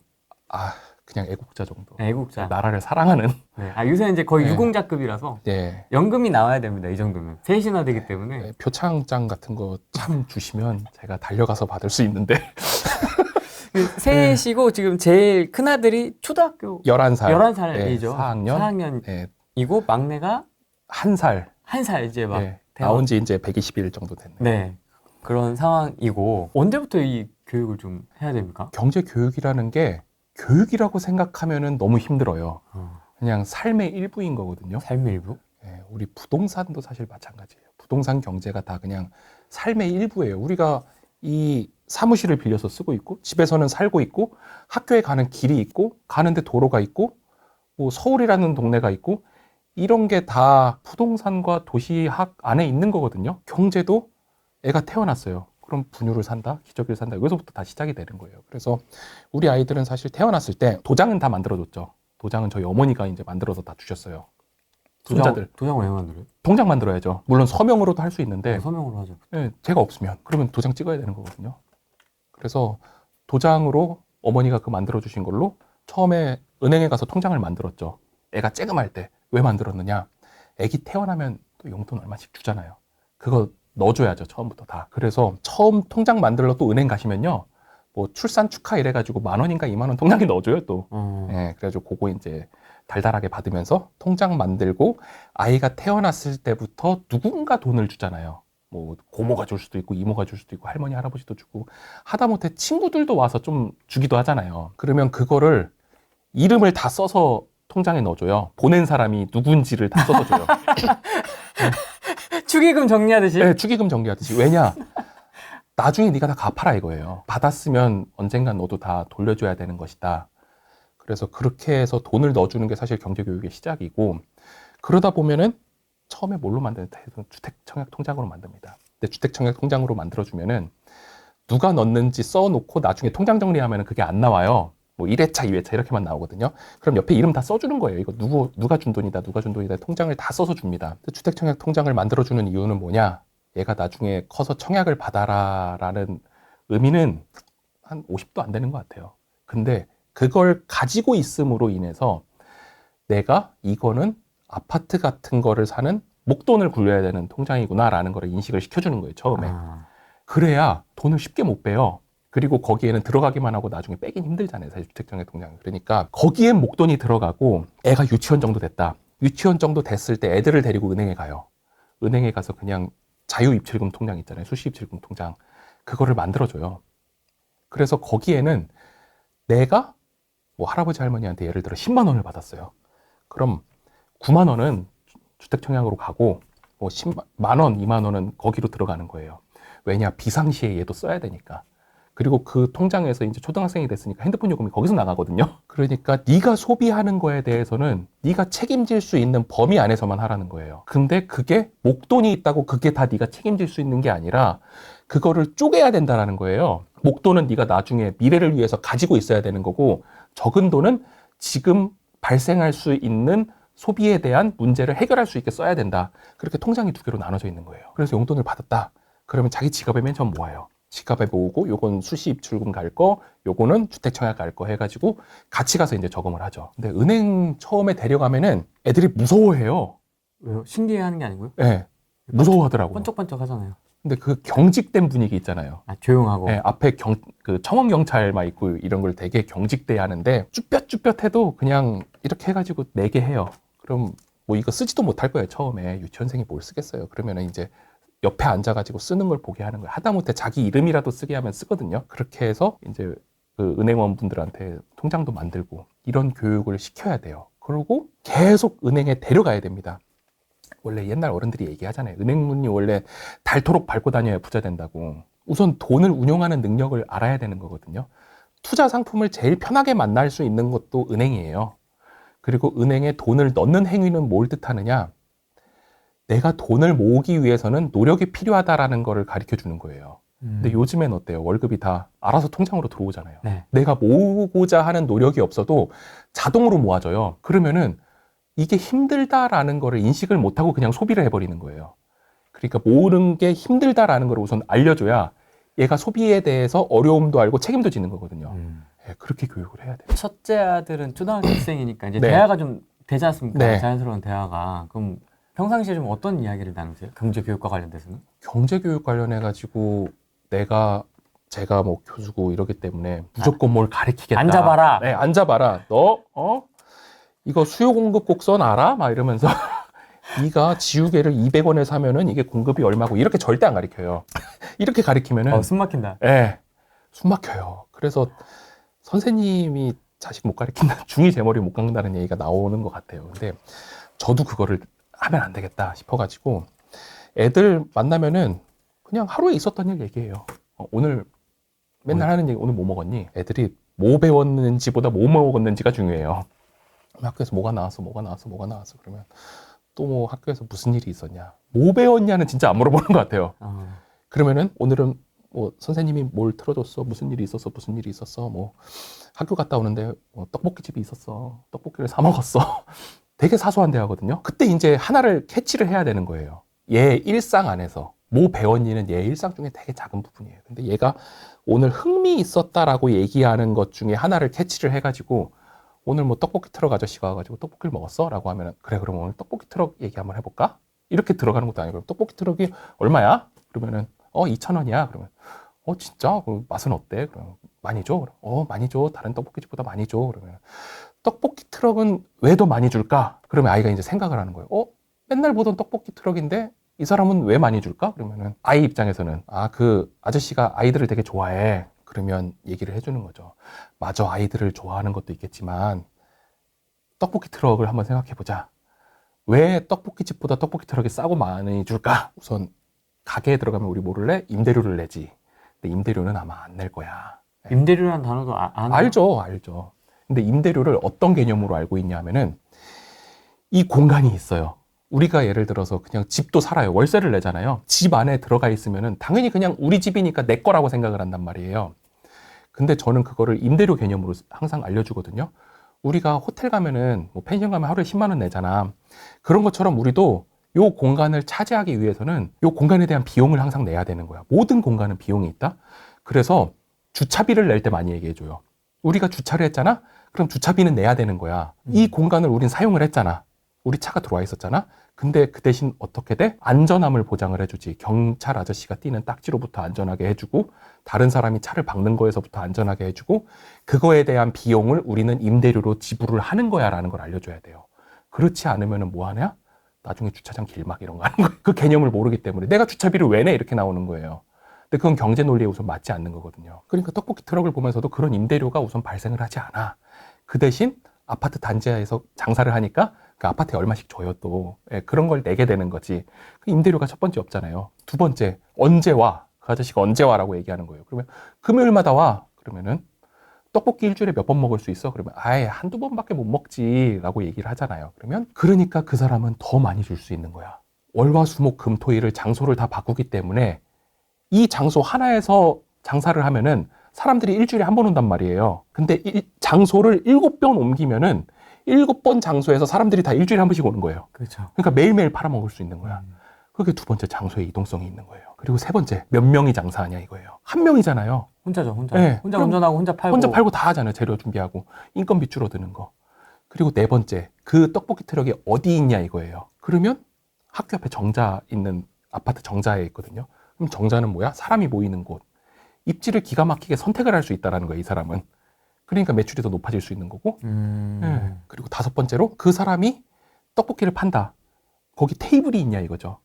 그냥 애국자 정도. 네, 애국자. 나라를 사랑하는. 네. 요새 이제 거의 네. 유공자급이라서 네. 연금이 나와야 됩니다. 이 정도면 셋이나 되기 때문에. 네, 표창장 같은 거 참 주시면 제가 달려가서 받을 수 있는데 셋이고 지금 제일 큰 아들이 초등학교 11살. 11살이죠. 4학년. 4학년이고 막내가 1살. 1살 이제 막 나온 지 이제 120일 정도 됐네요. 네. 그런 상황이고 언제부터 이 교육을 좀 해야 됩니까? 경제 교육이라는 게 교육이라고 생각하면은 너무 힘들어요. 그냥 삶의 일부인 거거든요. 삶의 일부? 네, 우리 부동산도 사실 마찬가지예요. 부동산 경제가 다 그냥 삶의 일부예요. 우리가 이 사무실을 빌려서 쓰고 있고 집에서는 살고 있고 학교에 가는 길이 있고 가는데 도로가 있고 뭐 서울이라는 동네가 있고 이런 게 다 부동산과 도시학 안에 있는 거거든요. 경제도 애가 태어났어요. 그럼 분유를 산다, 기저귀를 산다. 여기서부터 다 시작이 되는 거예요. 그래서 우리 아이들은 사실 태어났을 때 도장은 다 만들어줬죠. 도장은 저희 어머니가 이제 만들어서 다 주셨어요. 손자들. 도장 왜 만들어요? 동장 만들어야죠. 물론 서명으로도 할 수 있는데 서명으로 하죠. 네, 제가 없으면 그러면 도장 찍어야 되는 거거든요. 그래서 도장으로 어머니가 그 만들어 주신 걸로 처음에 은행에 가서 통장을 만들었죠. 애가 쬐금할 때 왜 만들었느냐? 애기 태어나면 또 용돈 얼마씩 주잖아요. 그거 넣어줘야죠, 처음부터 다. 그래서 처음 통장 만들러 또 은행 가시면요, 뭐 출산 축하 이래가지고 10,000원인가 20,000원 통장에 넣어줘요 또. 네, 그래가지고 그거 이제 달달하게 받으면서 통장 만들고 아이가 태어났을 때부터 누군가 돈을 주잖아요. 뭐 고모가 줄 수도 있고 이모가 줄 수도 있고 할머니 할아버지도 주고 하다못해 친구들도 와서 좀 주기도 하잖아요. 그러면 그거를 이름을 다 써서 통장에 넣어줘요. 보낸 사람이 누군지를 다 써서 줘요. 축의금 정리하듯이? 네, 축의금 정리하듯이. 왜냐? 나중에 네가 다 갚아라 이거예요. 받았으면 언젠간 너도 다 돌려줘야 되는 것이다. 그래서 그렇게 해서 돈을 넣어주는 게 사실 경제교육의 시작이고 그러다 보면은 처음에 뭘로 만드냐? 주택청약통장으로 만듭니다. 근데 주택청약통장으로 만들어주면은 누가 넣는지 써놓고 나중에 통장 정리하면은 그게 안 나와요. 뭐 1회차, 2회차 이렇게만 나오거든요. 그럼 옆에 이름 다 써주는 거예요. 이거 누가 준 돈이다, 누가 준 돈이다. 통장을 다 써서 줍니다. 주택청약 통장을 만들어주는 이유는 뭐냐? 얘가 나중에 커서 청약을 받아라라는 의미는 한 50도 안 되는 것 같아요. 근데 그걸 가지고 있음으로 인해서 내가 이거는 아파트 같은 거를 사는 목돈을 굴려야 되는 통장이구나라는 걸 인식을 시켜주는 거예요, 처음에. 그래야 돈을 쉽게 못 빼요. 그리고 거기에는 들어가기만 하고 나중에 빼긴 힘들잖아요, 사실 주택청약 통장. 그러니까 거기엔 목돈이 들어가고 애가 유치원 정도 됐다. 유치원 정도 됐을 때 애들을 데리고 은행에 가요. 은행에 가서 그냥 자유입출금 통장 있잖아요, 수시입출금 통장. 그거를 만들어줘요. 그래서 거기에는 내가 뭐 할아버지 할머니한테 예를 들어 10만 원을 받았어요. 그럼 9만 원은 주택청약으로 가고 뭐 10만 원, 2만 원은 거기로 들어가는 거예요. 왜냐? 비상시에 얘도 써야 되니까. 그리고 그 통장에서 이제 초등학생이 됐으니까 핸드폰 요금이 거기서 나가거든요. 그러니까 네가 소비하는 거에 대해서는 네가 책임질 수 있는 범위 안에서만 하라는 거예요. 근데 그게 목돈이 있다고 그게 다 네가 책임질 수 있는 게 아니라 그거를 쪼개야 된다라는 거예요. 목돈은 네가 나중에 미래를 위해서 가지고 있어야 되는 거고, 적은 돈은 지금 발생할 수 있는 소비에 대한 문제를 해결할 수 있게 써야 된다. 그렇게 통장이 두 개로 나눠져 있는 거예요. 그래서 용돈을 받았다. 그러면 자기 지갑에 맨 처음 모아요. 지갑에 모으고 요건 수시 입출금 갈 거, 요거는 주택청약 갈 거 해가지고 같이 가서 이제 저금을 하죠. 근데 은행 처음에 데려가면은 애들이 무서워해요. 왜요? 신기해하는 게 아니고요? 네, 무서워하더라고요. 번쩍번쩍 하잖아요. 근데 그 경직된 분위기 있잖아요. 아, 조용하고. 네, 앞에 그 청원 경찰만 있고 이런 걸 되게 경직돼 하는데 쭈뼛쭈뼛해도 그냥 이렇게 해가지고 내게 해요. 그럼 뭐 이거 쓰지도 못할 거예요. 처음에 유치원생이 뭘 쓰겠어요. 그러면은 이제 옆에 앉아가지고 쓰는 걸 보게 하는 거예요. 하다못해 자기 이름이라도 쓰게 하면 쓰거든요. 그렇게 해서 이제 그 은행원 분들한테 통장도 만들고 이런 교육을 시켜야 돼요. 그리고 계속 은행에 데려가야 됩니다. 원래 옛날 어른들이 얘기하잖아요. 은행 문이 원래 닳도록 밟고 다녀야 부자 된다고. 우선 돈을 운용하는 능력을 알아야 되는 거거든요. 투자 상품을 제일 편하게 만날 수 있는 것도 은행이에요. 그리고 은행에 돈을 넣는 행위는 뭘 뜻하느냐? 내가 돈을 모으기 위해서는 노력이 필요하다라는 거를 가르쳐 주는 거예요. 근데 요즘엔 어때요? 월급이 다 알아서 통장으로 들어오잖아요. 네. 내가 모으고자 하는 노력이 없어도 자동으로 모아져요. 그러면은 이게 힘들다라는 거를 인식을 못하고 그냥 소비를 해버리는 거예요. 그러니까 모으는 게 힘들다라는 걸 우선 알려줘야 얘가 소비에 대해서 어려움도 알고 책임도 지는 거거든요. 네, 그렇게 교육을 해야 돼요. 첫째 아들은 초등학생이니까 이제 네. 대화가 좀 되지 않습니까? 네. 자연스러운 대화가. 그럼 평상시에 좀 어떤 이야기를 나누세요? 경제 교육과 관련돼서는? 경제교육 관련해가지고 제가 뭐 교수고 이러기 때문에 무조건 뭘 가르치겠다. 앉아봐라. 네, 앉아봐라. 너, 이거 수요 공급 곡선 알아? 막 이러면서 네가 지우개를 200원에 사면은 이게 공급이 얼마고 이렇게 절대 안 가르쳐요. 이렇게 가르치면은 숨 막힌다. 네, 숨 막혀요. 그래서 선생님이 자식 못 가르친다, 중이 제 머리 못 깎는다는 얘기가 나오는 것 같아요. 근데 저도 그거를 하면 안 되겠다 싶어가지고 애들 만나면은 그냥 하루에 있었던 일 얘기해요. 오늘 맨날 하는 얘기, 오늘 뭐 먹었니? 애들이 뭐 배웠는지보다 뭐 먹었는지가 중요해요. 학교에서 뭐가 나왔어. 그러면 또 뭐 학교에서 무슨 일이 있었냐? 뭐 배웠냐는 진짜 안 물어보는 것 같아요. 그러면은 오늘은 뭐 선생님이 뭘 틀어줬어? 무슨 일이 있었어? 뭐 학교 갔다 오는데 뭐 떡볶이집이 있었어. 떡볶이를 사 먹었어. 되게 사소한 대화거든요. 그때 이제 하나를 캐치를 해야 되는 거예요. 얘 일상 안에서 뭐 배웠니는 얘 일상 중에 되게 작은 부분이에요. 근데 얘가 오늘 흥미 있었다라고 얘기하는 것 중에 하나를 캐치를 해가지고 오늘 뭐 떡볶이 트럭 아저씨가 와가지고 떡볶이를 먹었어? 라고 하면 그래, 그럼 오늘 떡볶이 트럭 얘기 한번 해볼까? 이렇게 들어가는 것도 아니고 떡볶이 트럭이 얼마야? 그러면은 2,000원이야. 그러면 진짜? 그럼 맛은 어때? 그러면 많이 줘? 많이 줘. 다른 떡볶이집보다 많이 줘. 그러면 떡볶이 트럭은 왜 더 많이 줄까? 그러면 아이가 이제 생각을 하는 거예요. 맨날 보던 떡볶이 트럭인데 이 사람은 왜 많이 줄까? 그러면은 아이 입장에서는 그 아저씨가 아이들을 되게 좋아해. 그러면 얘기를 해주는 거죠. 맞아, 아이들을 좋아하는 것도 있겠지만 떡볶이 트럭을 한번 생각해보자. 왜 떡볶이집보다 떡볶이 트럭이 싸고 많이 줄까? 우선 가게에 들어가면 우리 모를래? 임대료를 내지. 근데 임대료는 아마 안 낼 거야. 임대료라는 단어도 아나요? 알죠. 근데 임대료를 어떤 개념으로 알고 있냐 하면은 이 공간이 있어요. 우리가 예를 들어서 그냥 집도 살아요. 월세를 내잖아요. 집 안에 들어가 있으면은 당연히 그냥 우리 집이니까 내 거라고 생각을 한단 말이에요. 근데 저는 그거를 임대료 개념으로 항상 알려주거든요. 우리가 호텔 가면은 뭐 펜션 가면 하루에 10만 원 내잖아. 그런 것처럼 우리도 요 공간을 차지하기 위해서는 요 공간에 대한 비용을 항상 내야 되는 거야. 모든 공간은 비용이 있다. 그래서 주차비를 낼 때 많이 얘기해줘요. 우리가 주차를 했잖아? 그럼 주차비는 내야 되는 거야. 이 공간을 우린 사용을 했잖아. 우리 차가 들어와 있었잖아. 근데 그 대신 어떻게 돼? 안전함을 보장을 해주지. 경찰 아저씨가 띄는 딱지로부터 안전하게 해주고, 다른 사람이 차를 박는 거에서부터 안전하게 해주고, 그거에 대한 비용을 우리는 임대료로 지불을 하는 거야 라는 걸 알려줘야 돼요. 그렇지 않으면 뭐 하냐? 나중에 주차장 길막 이런 거 하는 거예요. 그 개념을 모르기 때문에 내가 주차비를 왜 내? 이렇게 나오는 거예요. 근데 그건 경제 논리에 우선 맞지 않는 거거든요. 그러니까 떡볶이 트럭을 보면서도 그런 임대료가 우선 발생을 하지 않아. 그 대신 아파트 단지에서 장사를 하니까 그 아파트에 얼마씩 줘요 또. 그런 걸 내게 되는 거지. 그 임대료가 첫 번째 없잖아요. 두 번째, 언제 와? 그 아저씨가 언제 와라고 얘기하는 거예요. 그러면 금요일마다 와. 그러면은 떡볶이 일주일에 몇 번 먹을 수 있어? 그러면 아예 한두 번밖에 못 먹지라고 얘기를 하잖아요. 그러면 그러니까 그 사람은 더 많이 줄 수 있는 거야. 월화수목금토일을 장소를 다 바꾸기 때문에 이 장소 하나에서 장사를 하면은 사람들이 일주일에 한 번 온단 말이에요. 근데 장소를 7번 옮기면은 7번 장소에서 사람들이 다 일주일에 한 번씩 오는 거예요. 그렇죠. 그러니까 매일매일 팔아먹을 수 있는 거야. 그게 두 번째, 장소의 이동성이 있는 거예요. 그리고 세 번째, 몇 명이 장사하냐 이거예요. 한 명이잖아요. 혼자죠, 혼자. 네, 혼자 그럼 운전하고 혼자 팔고. 혼자 팔고 다 하잖아요. 재료 준비하고 인건비 줄어드는 거. 그리고 네 번째, 그 떡볶이 트럭이 어디 있냐 이거예요. 그러면 학교 앞에 정자 있는 아파트 정자에 있거든요. 그럼 정자는 뭐야? 사람이 모이는 곳. 입지를 기가 막히게 선택을 할 수 있다는 거예요, 이 사람은. 그러니까 매출이 더 높아질 수 있는 거고. 네. 그리고 다섯 번째로 그 사람이 떡볶이를 판다. 거기 테이블이 있냐 이거죠.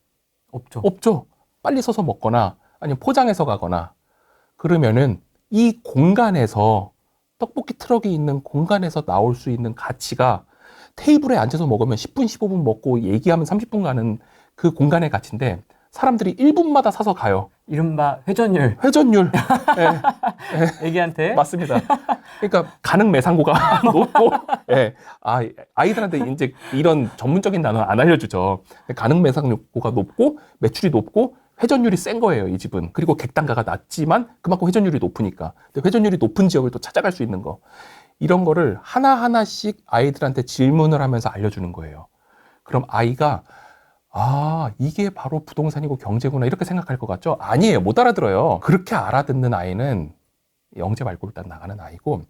없죠. 없죠. 빨리 서서 먹거나 아니면 포장해서 가거나 그러면은 이 공간에서 떡볶이 트럭이 있는 공간에서 나올 수 있는 가치가 테이블에 앉아서 먹으면 10분, 15분 먹고 얘기하면 30분 가는 그 공간의 가치인데 사람들이 1분마다 사서 가요. 이른바 회전율. 회전율. 예, 애기한테. 맞습니다. 그러니까 가능 매상고가 높고, 예. 아이들한테 이제 이런 전문적인 단어 안 알려주죠. 가능 매상고가 높고, 매출이 높고, 회전율이 센 거예요, 이 집은. 그리고 객단가가 낮지만 그만큼 회전율이 높으니까. 근데 회전율이 높은 지역을 또 찾아갈 수 있는 거. 이런 거를 하나하나씩 아이들한테 질문을 하면서 알려주는 거예요. 그럼 아이가 이게 바로 부동산이고 경제구나 이렇게 생각할 것 같죠? 아니에요. 못 알아들어요. 그렇게 알아듣는 아이는 영재 말고 일단 나가는 아이고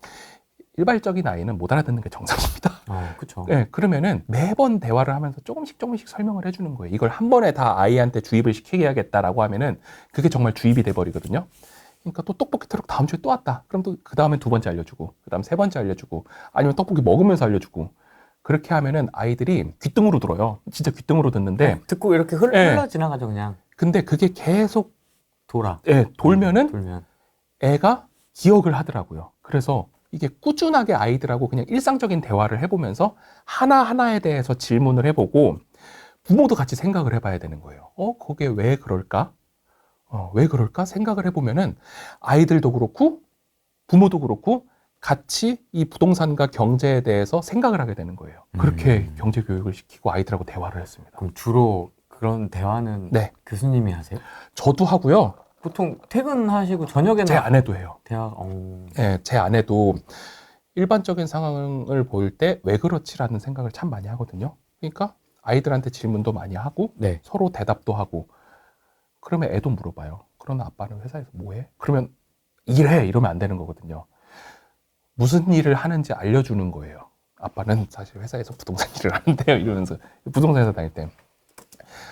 일반적인 아이는 못 알아듣는 게 정상입니다. 그렇죠. 네, 그러면은 매번 대화를 하면서 조금씩 설명을 해주는 거예요. 이걸 한 번에 다 아이한테 주입을 시키게 해야겠다라고 하면은 그게 정말 주입이 돼버리거든요. 그러니까 또 떡볶이 트럭 다음 주에 또 왔다. 그럼 또 그 다음에 두 번째 알려주고, 그 다음 세 번째 알려주고, 아니면 떡볶이 먹으면서 알려주고. 그렇게 하면은 아이들이 귓등으로 들어요. 진짜 귓등으로 듣는데. 듣고 이렇게 흘러 지나가죠, 그냥. 근데 그게 계속 돌면은 돌면. 애가 기억을 하더라고요. 그래서 이게 꾸준하게 아이들하고 그냥 일상적인 대화를 해보면서 하나하나에 대해서 질문을 해보고 부모도 같이 생각을 해봐야 되는 거예요. 그게 왜 그럴까? 왜 그럴까? 생각을 해보면은 아이들도 그렇고 부모도 그렇고 같이 이 부동산과 경제에 대해서 생각을 하게 되는 거예요. 그렇게 경제 교육을 시키고 아이들하고 대화를 했습니다. 그럼 주로 그런 대화는 교수님이 하세요? 저도 하고요. 보통 퇴근하시고 저녁에는 제 아내도 해요. 대화. 네, 제 아내도 일반적인 상황을 볼 때 왜 그렇지라는 생각을 참 많이 하거든요. 그러니까 아이들한테 질문도 많이 하고 서로 대답도 하고 그러면 애도 물어봐요. 그러면 아빠는 회사에서 뭐 해? 그러면 일해 이러면 안 되는 거거든요. 무슨 일을 하는지 알려주는 거예요. 아빠는 사실 회사에서 부동산 일을 하는데요 이러면서 부동산 회사 다닐 때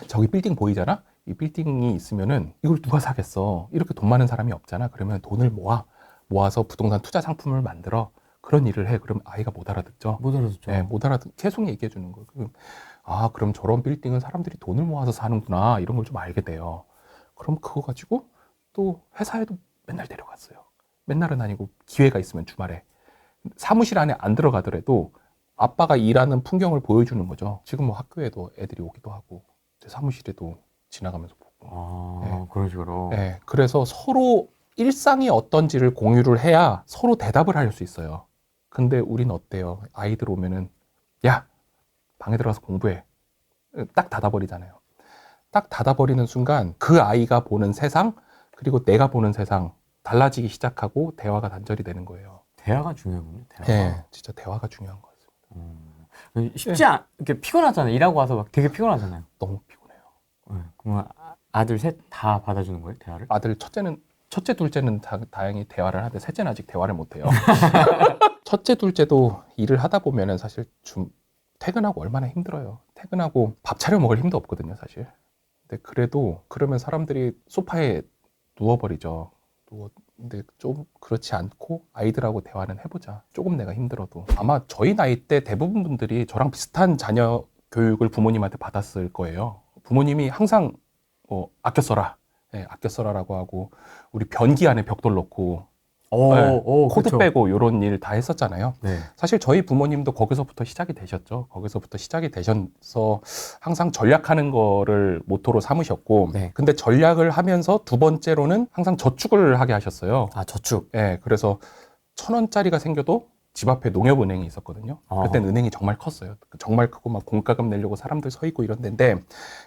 저기 빌딩 보이잖아? 이 빌딩이 있으면은 이걸 누가 사겠어? 이렇게 돈 많은 사람이 없잖아. 그러면 돈을 모아서 부동산 투자 상품을 만들어 그런 일을 해. 그럼 아이가 못 알아듣죠? 못 알아듣죠. 네, 못 알아듣. 계속 얘기해 주는 거예요. 그럼 저런 빌딩은 사람들이 돈을 모아서 사는구나 이런 걸 좀 알게 돼요. 그럼 그거 가지고 또 회사에도 맨날 데려갔어요. 맨날은 아니고 기회가 있으면 주말에 사무실 안에 안 들어가더라도 아빠가 일하는 풍경을 보여주는 거죠. 지금 뭐 학교에도 애들이 오기도 하고 제 사무실에도 지나가면서 보고. 그런 식으로. 네, 그래서 서로 일상이 어떤지를 공유를 해야 서로 대답을 할 수 있어요. 근데 우린 어때요? 아이들 오면은 야 방에 들어가서 공부해. 딱 닫아버리잖아요. 딱 닫아버리는 순간 그 아이가 보는 세상 그리고 내가 보는 세상 달라지기 시작하고 대화가 단절이 되는 거예요. 대화가 중요하군요. 대화가. 네, 진짜 대화가 중요한 것 같습니다. 쉽지 않, 이렇게 피곤하잖아요. 일하고 와서 막 되게 피곤하잖아요. 너무 피곤해요. 그러면 아들 셋 다 받아주는 거예요, 대화를? 아들 첫째, 둘째는 다행히 대화를 하는데 셋째는 아직 대화를 못해요. 첫째, 둘째도 일을 하다 보면은 사실 퇴근하고 얼마나 힘들어요. 퇴근하고 밥 차려 먹을 힘도 없거든요, 사실. 근데 그래도 그러면 사람들이 소파에 누워버리죠. 근데 좀 그렇지 않고 아이들하고 대화는 해보자. 조금 내가 힘들어도. 아마 저희 나이 때 대부분 분들이 저랑 비슷한 자녀 교육을 부모님한테 받았을 거예요. 부모님이 항상 아껴 써라. 네, 아껴 써라라고 하고 우리 변기 안에 벽돌 넣고 코드 그쵸. 빼고 이런 일 다 했었잖아요. 네. 사실 저희 부모님도 거기서부터 시작이 되셨죠. 거기서부터 시작이 되셔서 항상 전략하는 거를 모토로 삼으셨고, 네. 근데 전략을 하면서 두 번째로는 항상 저축을 하게 하셨어요. 아, 저축. 예, 그래서 1,000원짜리가 생겨도 집 앞에 농협은행이 있었거든요. 그때는 은행이 정말 컸어요. 정말 크고 막 공과금 내려고 사람들 서 있고 이런 데인데,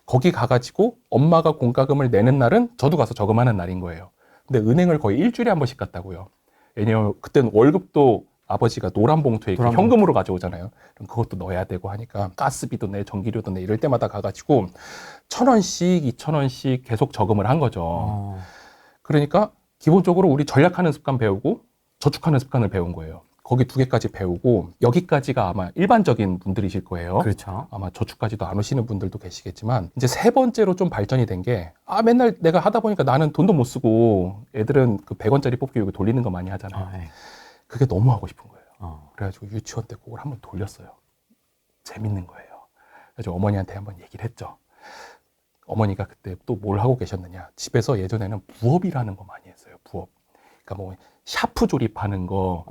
거기 가가지고 엄마가 공과금을 내는 날은 저도 가서 저금하는 날인 거예요. 근데 은행을 거의 일주일에 한 번씩 갔다고요. 왜냐면 그때는 월급도 아버지가 노란 봉투에 이렇게 노란 현금으로 가져오잖아요. 그럼 그것도 넣어야 되고 하니까 가스비도 내, 전기료도 내 이럴 때마다 가가지고 1,000원씩, 2,000원씩 계속 저금을 한 거죠. 그러니까 기본적으로 우리 전략하는 습관 배우고 저축하는 습관을 배운 거예요. 거기 두 개까지 배우고 여기까지가 아마 일반적인 분들이실 거예요. 그렇죠. 아마 저축까지도 안 오시는 분들도 계시겠지만 이제 세 번째로 좀 발전이 된 게 맨날 내가 하다 보니까 나는 돈도 못 쓰고 애들은 그 100원짜리 뽑기 이거 돌리는 거 많이 하잖아요. 네. 그게 너무 하고 싶은 거예요. 그래가지고 유치원 때 그걸 한번 돌렸어요. 재밌는 거예요. 그래서 어머니한테 한번 얘기를 했죠. 어머니가 그때 또 뭘 하고 계셨느냐. 집에서 예전에는 부업이라는 거 많이 했어요. 부업. 그러니까 뭐 샤프 조립하는 거,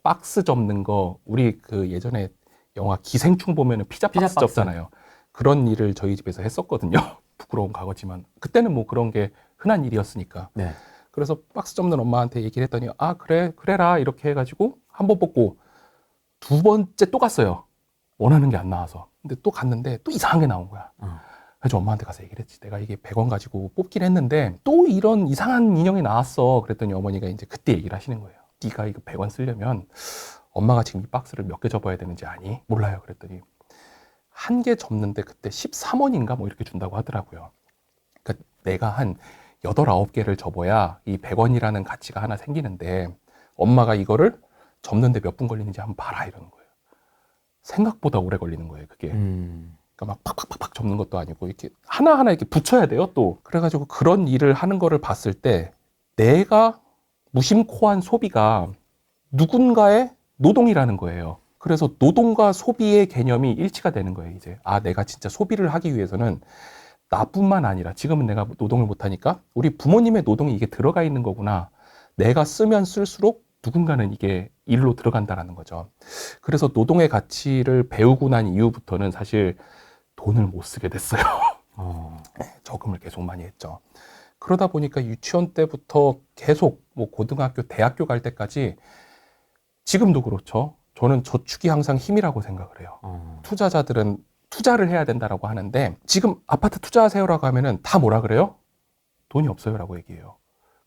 박스 접는 거, 우리 그 예전에 영화 기생충 보면은 피자 박스 박스. 접잖아요. 그런 일을 저희 집에서 했었거든요. 부끄러운 과거지만 그때는 뭐 그런 게 흔한 일이었으니까. 네. 그래서 박스 접는 엄마한테 얘기를 했더니 그래 그래라 이렇게 해가지고 한 번 뽑고 두 번째 또 갔어요. 원하는 게 안 나와서. 근데 또 갔는데 또 이상한 게 나온 거야. 그래서 엄마한테 가서 얘기를 했지. 내가 이게 100원 가지고 뽑긴 했는데 또 이런 이상한 인형이 나왔어. 그랬더니 어머니가 이제 그때 얘기를 하시는 거예요. 네가 이거 100원 쓰려면 엄마가 지금 이 박스를 몇 개 접어야 되는지 아니? 몰라요. 그랬더니 한 개 접는데 그때 13원인가 뭐 이렇게 준다고 하더라고요. 그러니까 내가 한 8, 9개를 접어야 이 100원이라는 가치가 하나 생기는데 엄마가 이거를 접는데 몇 분 걸리는지 한번 봐라 이러는 거예요. 생각보다 오래 걸리는 거예요. 그게. 그러니까 막 팍팍팍팍 접는 것도 아니고 이렇게 하나하나 이렇게 붙여야 돼요. 또 그래가지고 그런 일을 하는 거를 봤을 때 내가 무심코한 소비가 누군가의 노동이라는 거예요. 그래서 노동과 소비의 개념이 일치가 되는 거예요. 이제 내가 진짜 소비를 하기 위해서는 나뿐만 아니라 지금은 내가 노동을 못하니까 우리 부모님의 노동이 이게 들어가 있는 거구나. 내가 쓰면 쓸수록 누군가는 이게 일로 들어간다라는 거죠. 그래서 노동의 가치를 배우고 난 이후부터는 사실 돈을 못 쓰게 됐어요. 저금을 계속 많이 했죠. 그러다 보니까 유치원 때부터 계속 뭐 고등학교, 대학교 갈 때까지 지금도 그렇죠. 저는 저축이 항상 힘이라고 생각을 해요. 투자자들은 투자를 해야 된다라고 하는데 지금 아파트 투자하세요라고 하면은 다 뭐라 그래요? 돈이 없어요라고 얘기해요.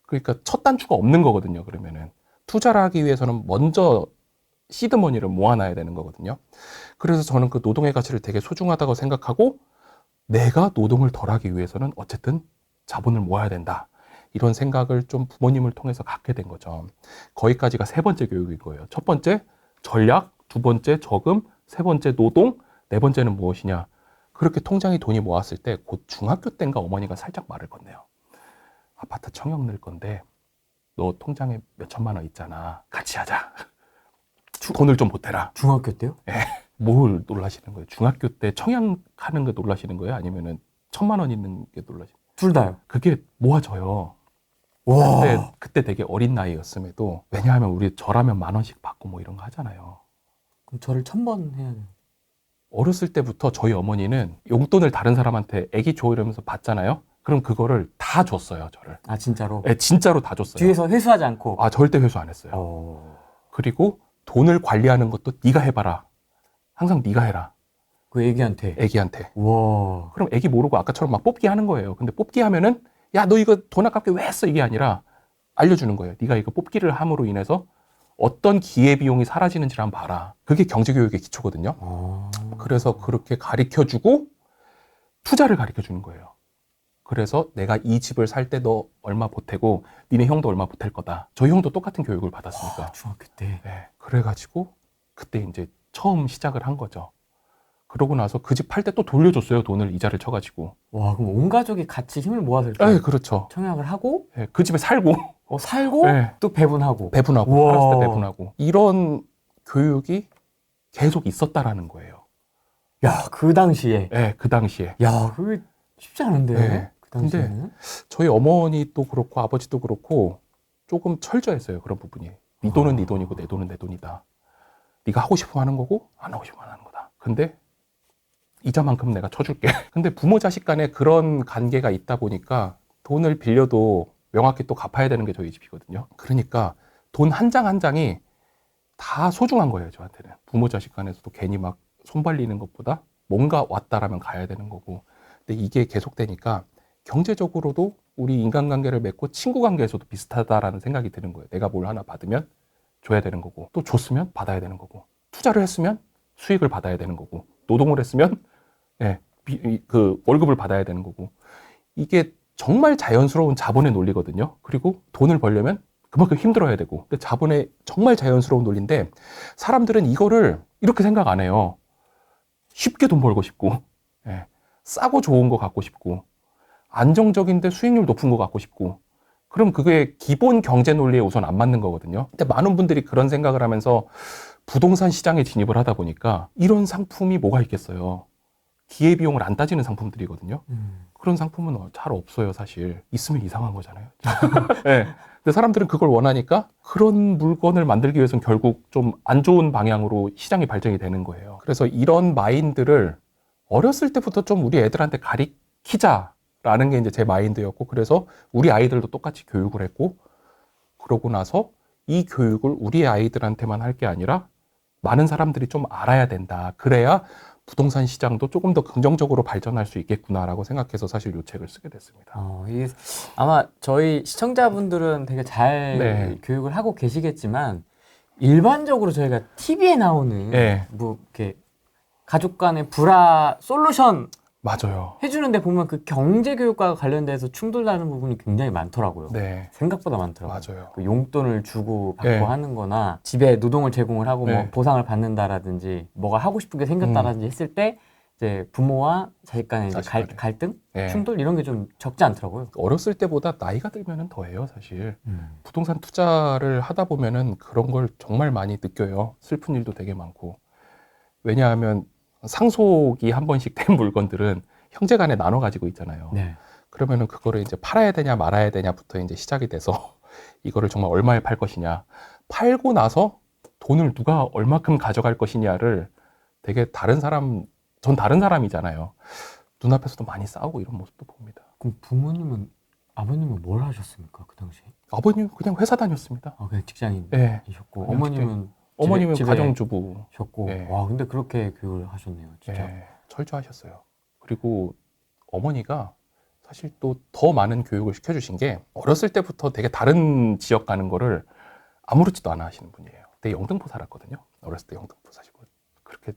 그러니까 첫 단추가 없는 거거든요. 그러면은 투자를 하기 위해서는 먼저 시드머니를 모아놔야 되는 거거든요. 그래서 저는 그 노동의 가치를 되게 소중하다고 생각하고 내가 노동을 덜 하기 위해서는 어쨌든 자본을 모아야 된다. 이런 생각을 좀 부모님을 통해서 갖게 된 거죠. 거기까지가 세 번째 교육인 거예요. 첫 번째 전략, 두 번째 저금, 세 번째 노동, 네 번째는 무엇이냐. 그렇게 통장에 돈이 모았을 때 곧 중학교 때인가 어머니가 살짝 말을 건네요. 아파트 청약 낼 건데 너 통장에 몇 천만 원 있잖아. 같이 하자. 돈을 좀 보태라. 중학교 때요? 뭘 놀라시는 거예요? 중학교 때 청약하는 거 놀라시는 거예요? 아니면은 1,000만 원 있는 게 놀라시는 거예요? 둘 다요. 그게 모아져요. 와. 그때 되게 어린 나이였음에도 왜냐하면 우리 저라면 10,000원씩 받고 뭐 이런 거 하잖아요. 그럼 저를 1,000번 해야 돼요. 어렸을 때부터 저희 어머니는 용돈을 다른 사람한테 애기 줘 이러면서 받잖아요. 그럼 그거를 다 줬어요, 저를. 진짜로? 네, 진짜로 다 줬어요. 뒤에서 회수하지 않고. 절대 회수 안 했어요. 그리고 돈을 관리하는 것도 네가 해봐라. 항상 네가 해라. 그 애기한테. 애기한테. 와. 그럼 애기 모르고 아까처럼 막 뽑기 하는 거예요. 근데 뽑기 하면은 야, 너 이거 돈 아깝게 왜 했어? 이게 아니라 알려주는 거예요. 네가 이거 뽑기를 함으로 인해서 어떤 기회비용이 사라지는지를 한번 봐라. 그게 경제교육의 기초거든요. 그래서 그렇게 가르쳐주고 투자를 가르쳐주는 거예요. 그래서 내가 이 집을 살 때 너 얼마 보태고 니네 형도 얼마 보탤 거다. 저희 형도 똑같은 교육을 받았으니까. 중학교 때. 네, 그래가지고 그때 이제 처음 시작을 한 거죠. 그러고 나서 그 집 팔 때 또 돌려줬어요. 돈을 이자를 쳐가지고. 와, 그럼 온 가족이 같이 힘을 모아서 이렇게 네, 그렇죠. 청약을 하고 네, 그 집에 살고 살고 네. 또 배분하고. 배분하고 우와. 살았을 때 배분하고 이런 교육이 계속 있었다라는 거예요. 야, 그 당시에. 네, 그 당시에. 야, 그게 쉽지 않은데. 네. 그 당시에는. 저희 어머니도 그렇고 아버지도 그렇고 조금 철저했어요. 그런 부분이. 네 돈은 네 돈이고 내 돈은 내 돈이다. 네가 하고 싶으면 하는 거고 안 하고 싶으면 안 하는 거다. 근데 이자만큼 내가 쳐줄게. 근데 부모 자식 간에 그런 관계가 있다 보니까 돈을 빌려도 명확히 또 갚아야 되는 게 저희 집이거든요. 그러니까 돈 한 장 한 장이 다 소중한 거예요, 저한테는. 부모 자식 간에서도 괜히 막 손 벌리는 것보다 뭔가 왔다라면 가야 되는 거고. 근데 이게 계속되니까 경제적으로도 우리 인간관계를 맺고 친구 관계에서도 비슷하다라는 생각이 드는 거예요. 내가 뭘 하나 받으면 줘야 되는 거고, 또 줬으면 받아야 되는 거고, 투자를 했으면 수익을 받아야 되는 거고, 노동을 했으면 예, 그 월급을 받아야 되는 거고. 이게 정말 자연스러운 자본의 논리거든요. 그리고 돈을 벌려면 그만큼 힘들어야 되고. 근데 자본의 정말 자연스러운 논리인데 사람들은 이거를 이렇게 생각 안 해요. 쉽게 돈 벌고 싶고, 예, 싸고 좋은 거 갖고 싶고, 안정적인데 수익률 높은 거 갖고 싶고. 그럼 그게 기본 경제 논리에 우선 안 맞는 거거든요. 근데 많은 분들이 그런 생각을 하면서 부동산 시장에 진입을 하다 보니까 이런 상품이 뭐가 있겠어요. 기회비용을 안 따지는 상품들이거든요. 그런 상품은 잘 없어요, 사실. 있으면 이상한 거잖아요. 네. 근데 사람들은 그걸 원하니까 그런 물건을 만들기 위해서는 결국 좀 안 좋은 방향으로 시장이 발전이 되는 거예요. 그래서 이런 마인드를 어렸을 때부터 좀 우리 애들한테 가리키자라는 게 이제 제 마인드였고, 그래서 우리 아이들도 똑같이 교육을 했고, 그러고 나서 이 교육을 우리 아이들한테만 할 게 아니라 많은 사람들이 좀 알아야 된다. 그래야 부동산 시장도 조금 더 긍정적으로 발전할 수 있겠구나라고 생각해서 사실 이 책을 쓰게 됐습니다. 이게 아마 저희 시청자분들은 되게 잘 네. 교육을 하고 계시겠지만 일반적으로 저희가 TV에 나오는 네. 뭐 이렇게 가족 간의 불화 솔루션 맞아요. 해주는데 보면 그 경제 교육과 관련돼서 충돌나는 부분이 굉장히 많더라고요. 네. 생각보다 많더라고요. 맞아요. 그 용돈을 주고 받고 네. 하는 거나 집에 노동을 제공을 하고 뭐 네. 보상을 받는다라든지 뭐가 하고 싶은 게 생겼다라든지 했을 때 이제 부모와 자식 간의 이제 자식 간에. 갈등? 네. 충돌 이런 게 좀 적지 않더라고요. 어렸을 때보다 나이가 들면은 더해요, 사실. 부동산 투자를 하다 보면은 그런 걸 정말 많이 느껴요. 슬픈 일도 되게 많고. 왜냐하면 상속이 한 번씩 된 물건들은 형제 간에 나눠 가지고 있잖아요. 네. 그러면은 그거를 이제 팔아야 되냐 말아야 되냐부터 이제 시작이 돼서 이거를 정말 얼마에 팔 것이냐, 팔고 나서 돈을 누가 얼마큼 가져갈 것이냐를 되게 전 다른 사람이잖아요. 눈앞에서도 많이 싸우고 이런 모습도 봅니다. 그럼 아버님은 뭘 하셨습니까 그 당시에? 아버님 그냥 회사 다녔습니다. 그냥 직장인이셨고 네. 어머님은 어머님은 집에 가정주부셨고. 네. 와 근데 그렇게 교육을 하셨네요, 진짜. 네, 철저하셨어요. 그리고 어머니가 사실 또 더 많은 교육을 시켜주신 게 어렸을 때부터 되게 다른 지역 가는 거를 아무렇지도 않아 하시는 분이에요. 그때 영등포 살았거든요. 어렸을 때 영등포 사시고 그렇게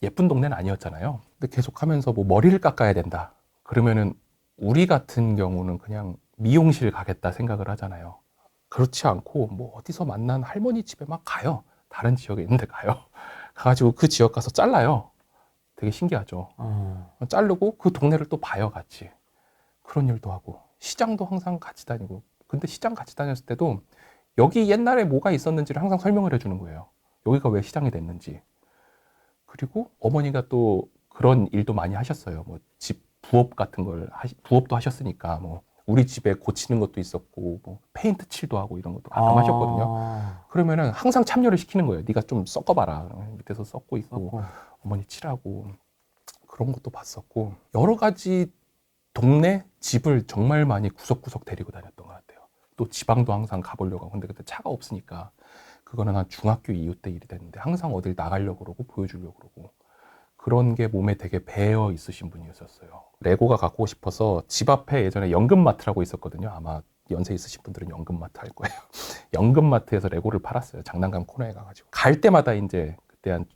예쁜 동네는 아니었잖아요. 근데 계속 하면서 뭐 머리를 깎아야 된다. 그러면은 우리 같은 경우는 그냥 미용실 가겠다 생각을 하잖아요. 그렇지 않고 뭐 어디서 만난 할머니 집에 막 가요. 다른 지역에 있는데 가요. 가가지고 그 지역 가서 잘라요. 되게 신기하죠. 자르고 그 동네를 또 봐요, 같이. 그런 일도 하고. 시장도 항상 같이 다니고. 근데 시장 같이 다녔을 때도 여기 옛날에 뭐가 있었는지를 항상 설명을 해주는 거예요. 여기가 왜 시장이 됐는지. 그리고 어머니가 또 그런 일도 많이 하셨어요. 뭐 집 부업 같은 부업도 하셨으니까 뭐 우리 집에 고치는 것도 있었고 뭐 페인트 칠도 하고 이런 것도 가끔 하셨거든요. 그러면은 항상 참여를 시키는 거예요. 네가 좀 섞어봐라. 밑에서 섞고 있고 어머니 칠하고 그런 것도 봤었고 여러 가지 동네 집을 정말 많이 구석구석 데리고 다녔던 것 같아요. 또 지방도 항상 가보려고 하고 근데 그때 차가 없으니까 그거는 한 중학교 이후 때 일이 됐는데 항상 어딜 나가려고 그러고 보여주려고 그러고 그런 게 몸에 되게 배어 있으신 분이었어요. 레고가 갖고 싶어서 집 앞에 예전에 연금마트라고 있었거든요. 아마 연세 있으신 분들은 연금마트 할 거예요. 연금마트에서 레고를 팔았어요. 장난감 코너에 가가지고. 갈 때마다 이제 그때 한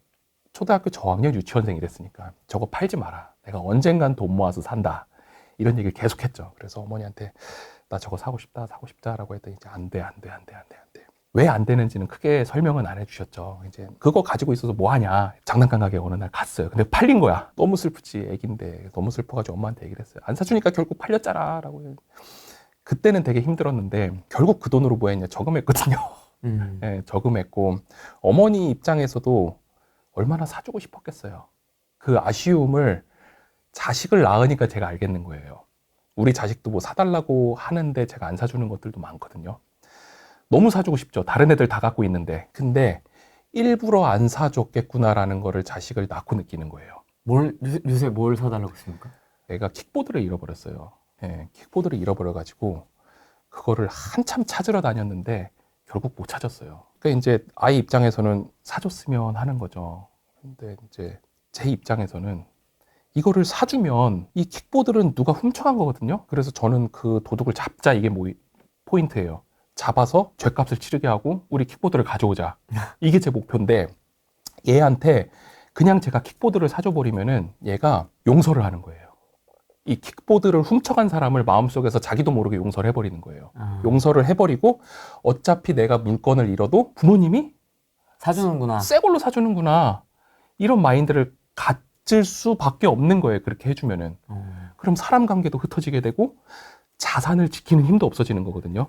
초등학교 저학년 유치원생 이랬으니까 저거 팔지 마라. 내가 언젠간 돈 모아서 산다. 이런 얘기를 계속 했죠. 그래서 어머니한테 나 저거 사고 싶다라고 했더니 이제 안 돼. 왜 안 되는지는 크게 설명은 안 해주셨죠. 이제 그거 가지고 있어서 뭐 하냐. 장난감 가게 어느 날 갔어요. 근데 팔린 거야. 너무 슬프지. 애기인데 너무 슬퍼가지고 엄마한테 얘기를 했어요. 안 사주니까 결국 팔렸잖아 라고. 그때는 되게 힘들었는데 결국 그 돈으로 뭐 했냐. 저금했거든요. 네, 저금했고 어머니 입장에서도 얼마나 사주고 싶었겠어요. 그 아쉬움을 자식을 낳으니까 제가 알겠는 거예요. 우리 자식도 뭐 사달라고 하는데 제가 안 사주는 것들도 많거든요. 너무 사주고 싶죠. 다른 애들 다 갖고 있는데. 근데 일부러 안 사줬겠구나라는 거를 자식을 낳고 느끼는 거예요. 요새 뭘 사달라고 했습니까? 애가 킥보드를 잃어버렸어요. 예, 킥보드를 잃어버려가지고 그거를 한참 찾으러 다녔는데 결국 못 찾았어요. 그러니까 이제 아이 입장에서는 사줬으면 하는 거죠. 근데 이제 제 입장에서는 이거를 사주면 이 킥보드는 누가 훔쳐간 거거든요. 그래서 저는 그 도둑을 잡자, 이게 뭐 포인트예요. 잡아서 죗값을 치르게 하고 우리 킥보드를 가져오자. 이게 제 목표인데 얘한테 그냥 제가 킥보드를 사줘버리면은 얘가 용서를 하는 거예요. 이 킥보드를 훔쳐간 사람을 마음속에서 자기도 모르게 용서를 해버리는 거예요. 용서를 해버리고 어차피 내가 물건을 잃어도 부모님이 사주는구나. 새 걸로 사주는구나. 이런 마인드를 가질 수밖에 없는 거예요. 그렇게 해주면은. 그럼 사람 관계도 흩어지게 되고 자산을 지키는 힘도 없어지는 거거든요.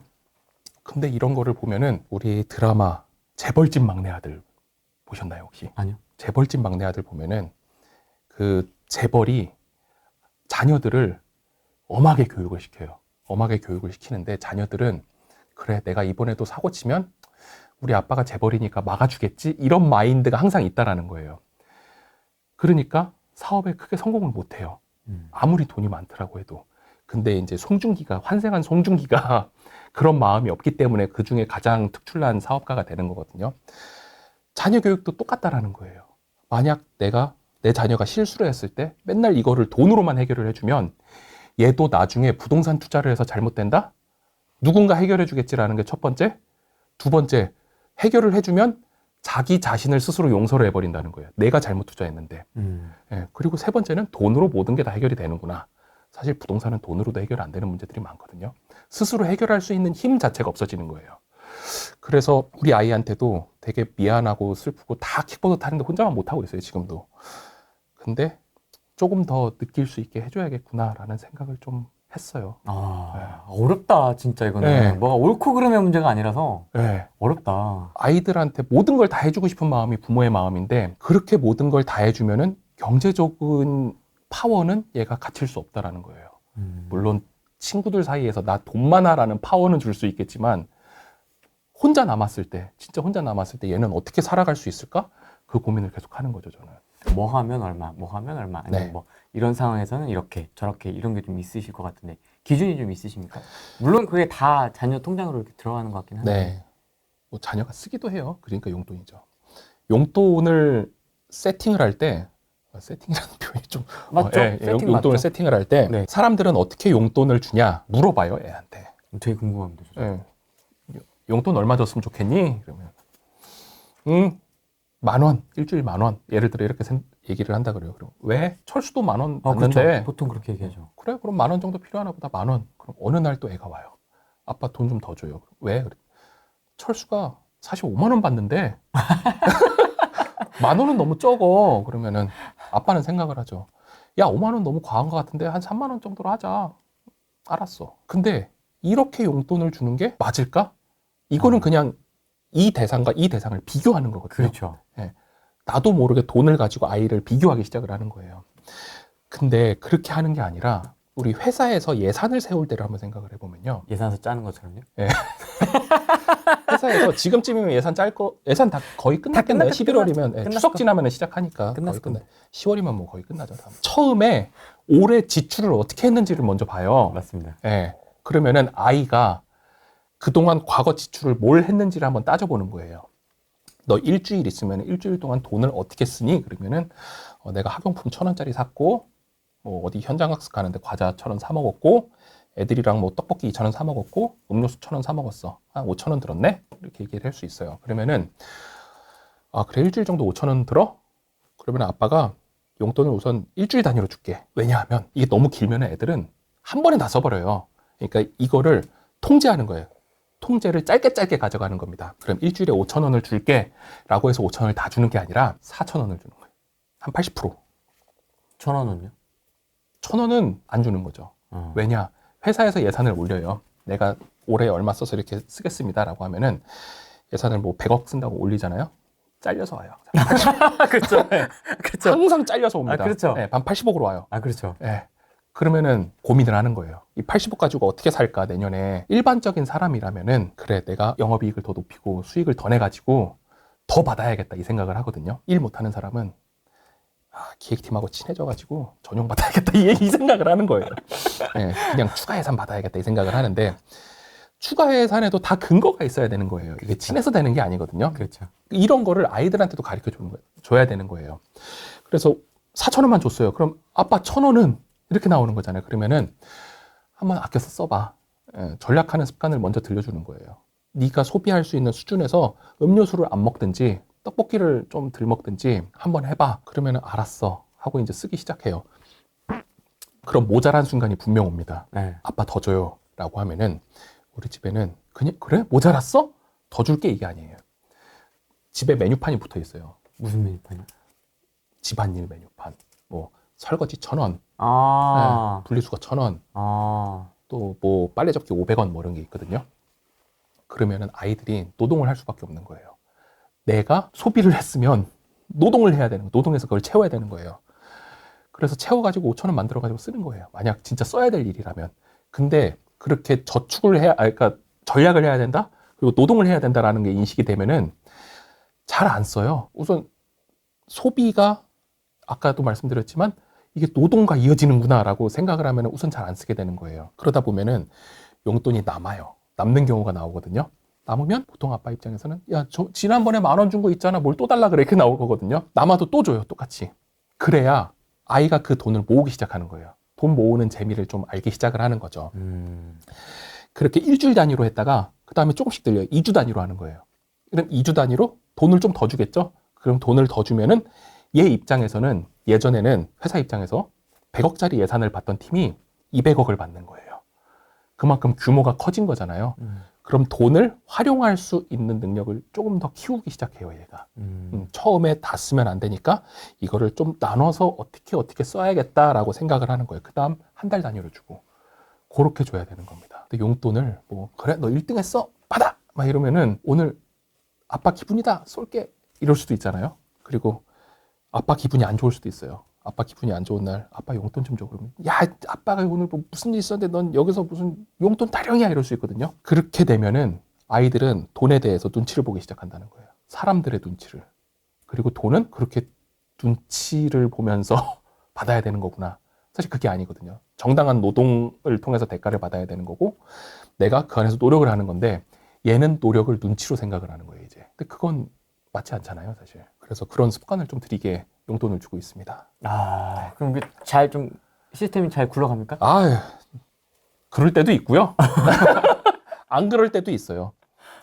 근데 이런 거를 보면은 우리 드라마 재벌집 막내 아들 보셨나요, 혹시? 아니요. 재벌집 막내 아들 보면은 그 재벌이 자녀들을 엄하게 교육을 시켜요. 엄하게 교육을 시키는데 자녀들은 그래, 내가 이번에도 사고 치면 우리 아빠가 재벌이니까 막아주겠지, 이런 마인드가 항상 있다라는 거예요. 그러니까 사업에 크게 성공을 못해요. 아무리 돈이 많더라고 해도. 근데 이제 송중기가, 환생한 송중기가 그런 마음이 없기 때문에 그 중에 가장 특출난 사업가가 되는 거거든요. 자녀 교육도 똑같다라는 거예요. 만약 내 자녀가 실수를 했을 때 맨날 이거를 돈으로만 해결을 해주면 얘도 나중에 부동산 투자를 해서 잘못된다? 누군가 해결해 주겠지라는 게 첫 번째. 두 번째, 해결을 해주면 자기 자신을 스스로 용서를 해버린다는 거예요. 내가 잘못 투자했는데. 예, 그리고 세 번째는 돈으로 모든 게 다 해결이 되는구나. 사실 부동산은 돈으로도 해결 안 되는 문제들이 많거든요. 스스로 해결할 수 있는 힘 자체가 없어지는 거예요. 그래서 우리 아이한테도 되게 미안하고 슬프고 다 킥보드 타는데 혼자만 못하고 있어요, 지금도. 근데 조금 더 느낄 수 있게 해줘야겠구나라는 생각을 좀 했어요. 어렵다, 진짜 이거는. 네. 뭐가 옳고 그름의 문제가 아니라서 네. 어렵다. 아이들한테 모든 걸 다 해주고 싶은 마음이 부모의 마음인데 그렇게 모든 걸 다 해주면은 경제적인 파워는 얘가 갖출 수 없다라는 거예요. 물론 친구들 사이에서 나 돈 많아라는 파워는 줄 수 있겠지만 혼자 남았을 때, 진짜 혼자 남았을 때 얘는 어떻게 살아갈 수 있을까? 그 고민을 계속 하는 거죠, 저는. 뭐 하면 얼마, 뭐 하면 얼마, 아니면 네. 뭐 이런 상황에서는 이렇게 저렇게 이런 게 좀 있으실 것 같은데 기준이 좀 있으십니까? 물론 그게 다 자녀 통장으로 이렇게 들어가는 것 같긴 한데. 네. 뭐 자녀가 쓰기도 해요. 그러니까 용돈이죠. 용돈을 세팅을 할 때, 세팅이라는 표현이 좀 맞죠? 세팅 용돈을 맞죠? 세팅을 할 때 네. 사람들은 어떻게 용돈을 주냐 물어봐요, 애한테. 되게 궁금합니다. 예. 용돈 얼마 줬으면 좋겠니? 그러면 10,000원, 일주일 10,000원. 예를 들어 이렇게 얘기를 한다 그래요. 그럼 왜? 철수도 10,000원 받는데. 그렇죠. 보통 그렇게 얘기하죠. 그래, 그럼 10,000원 정도 필요하나 보다. 10,000원. 그럼 어느 날 또 애가 와요. 아빠 돈 좀 더 줘요. 왜? 그래. 철수가 사실 50,000원 받는데 10,000원은 너무 적어. 그러면은 아빠는 생각을 하죠. 야, 50,000원 너무 과한 것 같은데 한 30,000원 정도로 하자. 알았어. 근데 이렇게 용돈을 주는 게 맞을까? 이거는 그냥 이 대상과 이 대상을 비교하는 거거든요. 그렇죠. 예. 나도 모르게 돈을 가지고 아이를 비교하기 시작을 하는 거예요. 근데 그렇게 하는 게 아니라 우리 회사에서 예산을 세울 때를 한번 생각을 해보면요. 예산서 짜는 것처럼요? 회사에서 지금쯤이면 예산 다 거의 끝났겠네요. 11월이면 추석 지나면 시작하니까 거의 끝나. 10월이면 뭐 거의 끝나죠. 처음에 올해 지출을 어떻게 했는지를 먼저 봐요. 맞습니다. 예. 그러면은 아이가 그동안 과거 지출을 뭘 했는지를 한번 따져보는 거예요. 너 일주일 있으면 일주일 동안 돈을 어떻게 쓰니? 그러면은 내가 학용품 1,000원짜리 샀고 뭐 어디 현장학습 가는데 과자 1,000원 사 먹었고 애들이랑 뭐 떡볶이 2,000원 사 먹었고 음료수 1,000원 사 먹었어. 한 5,000원 들었네? 이렇게 얘기를 할 수 있어요. 그러면은 그래, 일주일 정도 5,000원 들어? 그러면 아빠가 용돈을 우선 일주일 단위로 줄게. 왜냐하면 이게 너무 길면 애들은 한 번에 다 써버려요. 그러니까 이거를 통제하는 거예요. 통제를 짧게 가져가는 겁니다. 그럼 일주일에 5,000원을 줄게 라고 해서 5,000원을 다 주는 게 아니라 4,000원을 주는 거예요. 한 80%. 1,000원은요? 1,000원은 안 주는 거죠. 왜냐? 회사에서 예산을 올려요. 내가 올해 얼마 써서 이렇게 쓰겠습니다 라고 하면은 예산을 뭐 100억 쓴다고 올리잖아요. 잘려서 와요. 그렇죠. 그렇죠. 항상 잘려서 옵니다. 그렇죠. 네, 반 80억으로 와요. 그렇죠. 네. 그러면은 고민을 하는 거예요. 이 80억 가지고 어떻게 살까 내년에. 일반적인 사람이라면은 그래 내가 영업이익을 더 높이고 수익을 더 내가지고 더 받아야겠다 이 생각을 하거든요. 일 못하는 사람은 기획팀하고 친해져가지고 전용 받아야겠다 이 생각을 하는 거예요. 네, 그냥 추가 예산 받아야겠다 이 생각을 하는데 추가 예산에도 다 근거가 있어야 되는 거예요. 이게 친해서 되는 게 아니거든요. 그렇죠. 이런 거를 아이들한테도 가르쳐 줘야 되는 거예요. 그래서 4,000원만 줬어요. 그럼 아빠 1,000원은 이렇게 나오는 거잖아요. 그러면은 한번 아껴서 써봐. 전략하는 습관을 먼저 들려주는 거예요. 네가 소비할 수 있는 수준에서 음료수를 안 먹든지 떡볶이를 좀 덜 먹든지 한번 해봐. 그러면은 알았어 하고 이제 쓰기 시작해요. 그럼 모자란 순간이 분명 옵니다. 네. 아빠 더 줘요 라고 하면은 우리 집에는 그냥 그래? 모자랐어? 더 줄게 이게 아니에요. 집에 메뉴판이 붙어 있어요. 무슨 메뉴판이요? 집안일 메뉴판. 뭐 설거지 1,000원, 아, 분리수거 1,000원, 아, 또 뭐 빨래 접기 500원 뭐 이런 게 있거든요. 그러면은 아이들이 노동을 할 수밖에 없는 거예요. 내가 소비를 했으면 노동을 해야 되는 거예요. 노동해서 그걸 채워야 되는 거예요. 그래서 채워가지고 5,000원 만들어가지고 쓰는 거예요. 만약 진짜 써야 될 일이라면. 근데 그렇게 저축을 해야, 그러니까 전략을 해야 된다? 그리고 노동을 해야 된다라는 게 인식이 되면은 잘 안 써요. 우선 소비가 아까도 말씀드렸지만 이게 노동과 이어지는구나라고 생각을 하면 우선 잘 안 쓰게 되는 거예요. 그러다 보면은 용돈이 남아요. 남는 경우가 나오거든요. 남으면 보통 아빠 입장에서는 야, 저 지난번에 10,000원 준 거 있잖아. 뭘 또 달라 그래. 이렇게 나올 거거든요. 남아도 또 줘요. 똑같이. 그래야 아이가 그 돈을 모으기 시작하는 거예요. 돈 모으는 재미를 좀 알기 시작을 하는 거죠. 그렇게 일주일 단위로 했다가 그 다음에 조금씩 늘려요. 2주 단위로 하는 거예요. 그럼 2주 단위로 돈을 좀 더 주겠죠? 그럼 돈을 더 주면은 얘 입장에서는 예전에는 회사 입장에서 100억짜리 예산을 받던 팀이 200억을 받는 거예요. 그만큼 규모가 커진 거잖아요. 그럼 돈을 활용할 수 있는 능력을 조금 더 키우기 시작해요, 얘가. 처음에 다 쓰면 안 되니까 이거를 좀 나눠서 어떻게 써야겠다라고 생각을 하는 거예요. 그 다음 한 달 단위로 주고. 그렇게 줘야 되는 겁니다. 근데 용돈을 뭐 그래 너 1등 했어? 받아! 막 이러면은 오늘 아빠 기분이다 쏠게 이럴 수도 있잖아요. 그리고 아빠 기분이 안 좋을 수도 있어요. 아빠 기분이 안 좋은 날 아빠 용돈 좀 줘 그러면 야 아빠가 오늘 뭐 무슨 일 있었는데 넌 여기서 무슨 용돈 타령이야 이럴 수 있거든요. 그렇게 되면은 아이들은 돈에 대해서 눈치를 보기 시작한다는 거예요. 사람들의 눈치를. 그리고 돈은 그렇게 눈치를 보면서 받아야 되는 거구나. 사실 그게 아니거든요. 정당한 노동을 통해서 대가를 받아야 되는 거고 내가 그 안에서 노력을 하는 건데 얘는 노력을 눈치로 생각을 하는 거예요 이제. 근데 그건 맞지 않잖아요 사실. 그래서 그런 습관을 좀 들이게 용돈을 주고 있습니다. 아, 그럼 이게 잘 좀 시스템이 잘 굴러갑니까? 그럴 때도 있고요. 안 그럴 때도 있어요.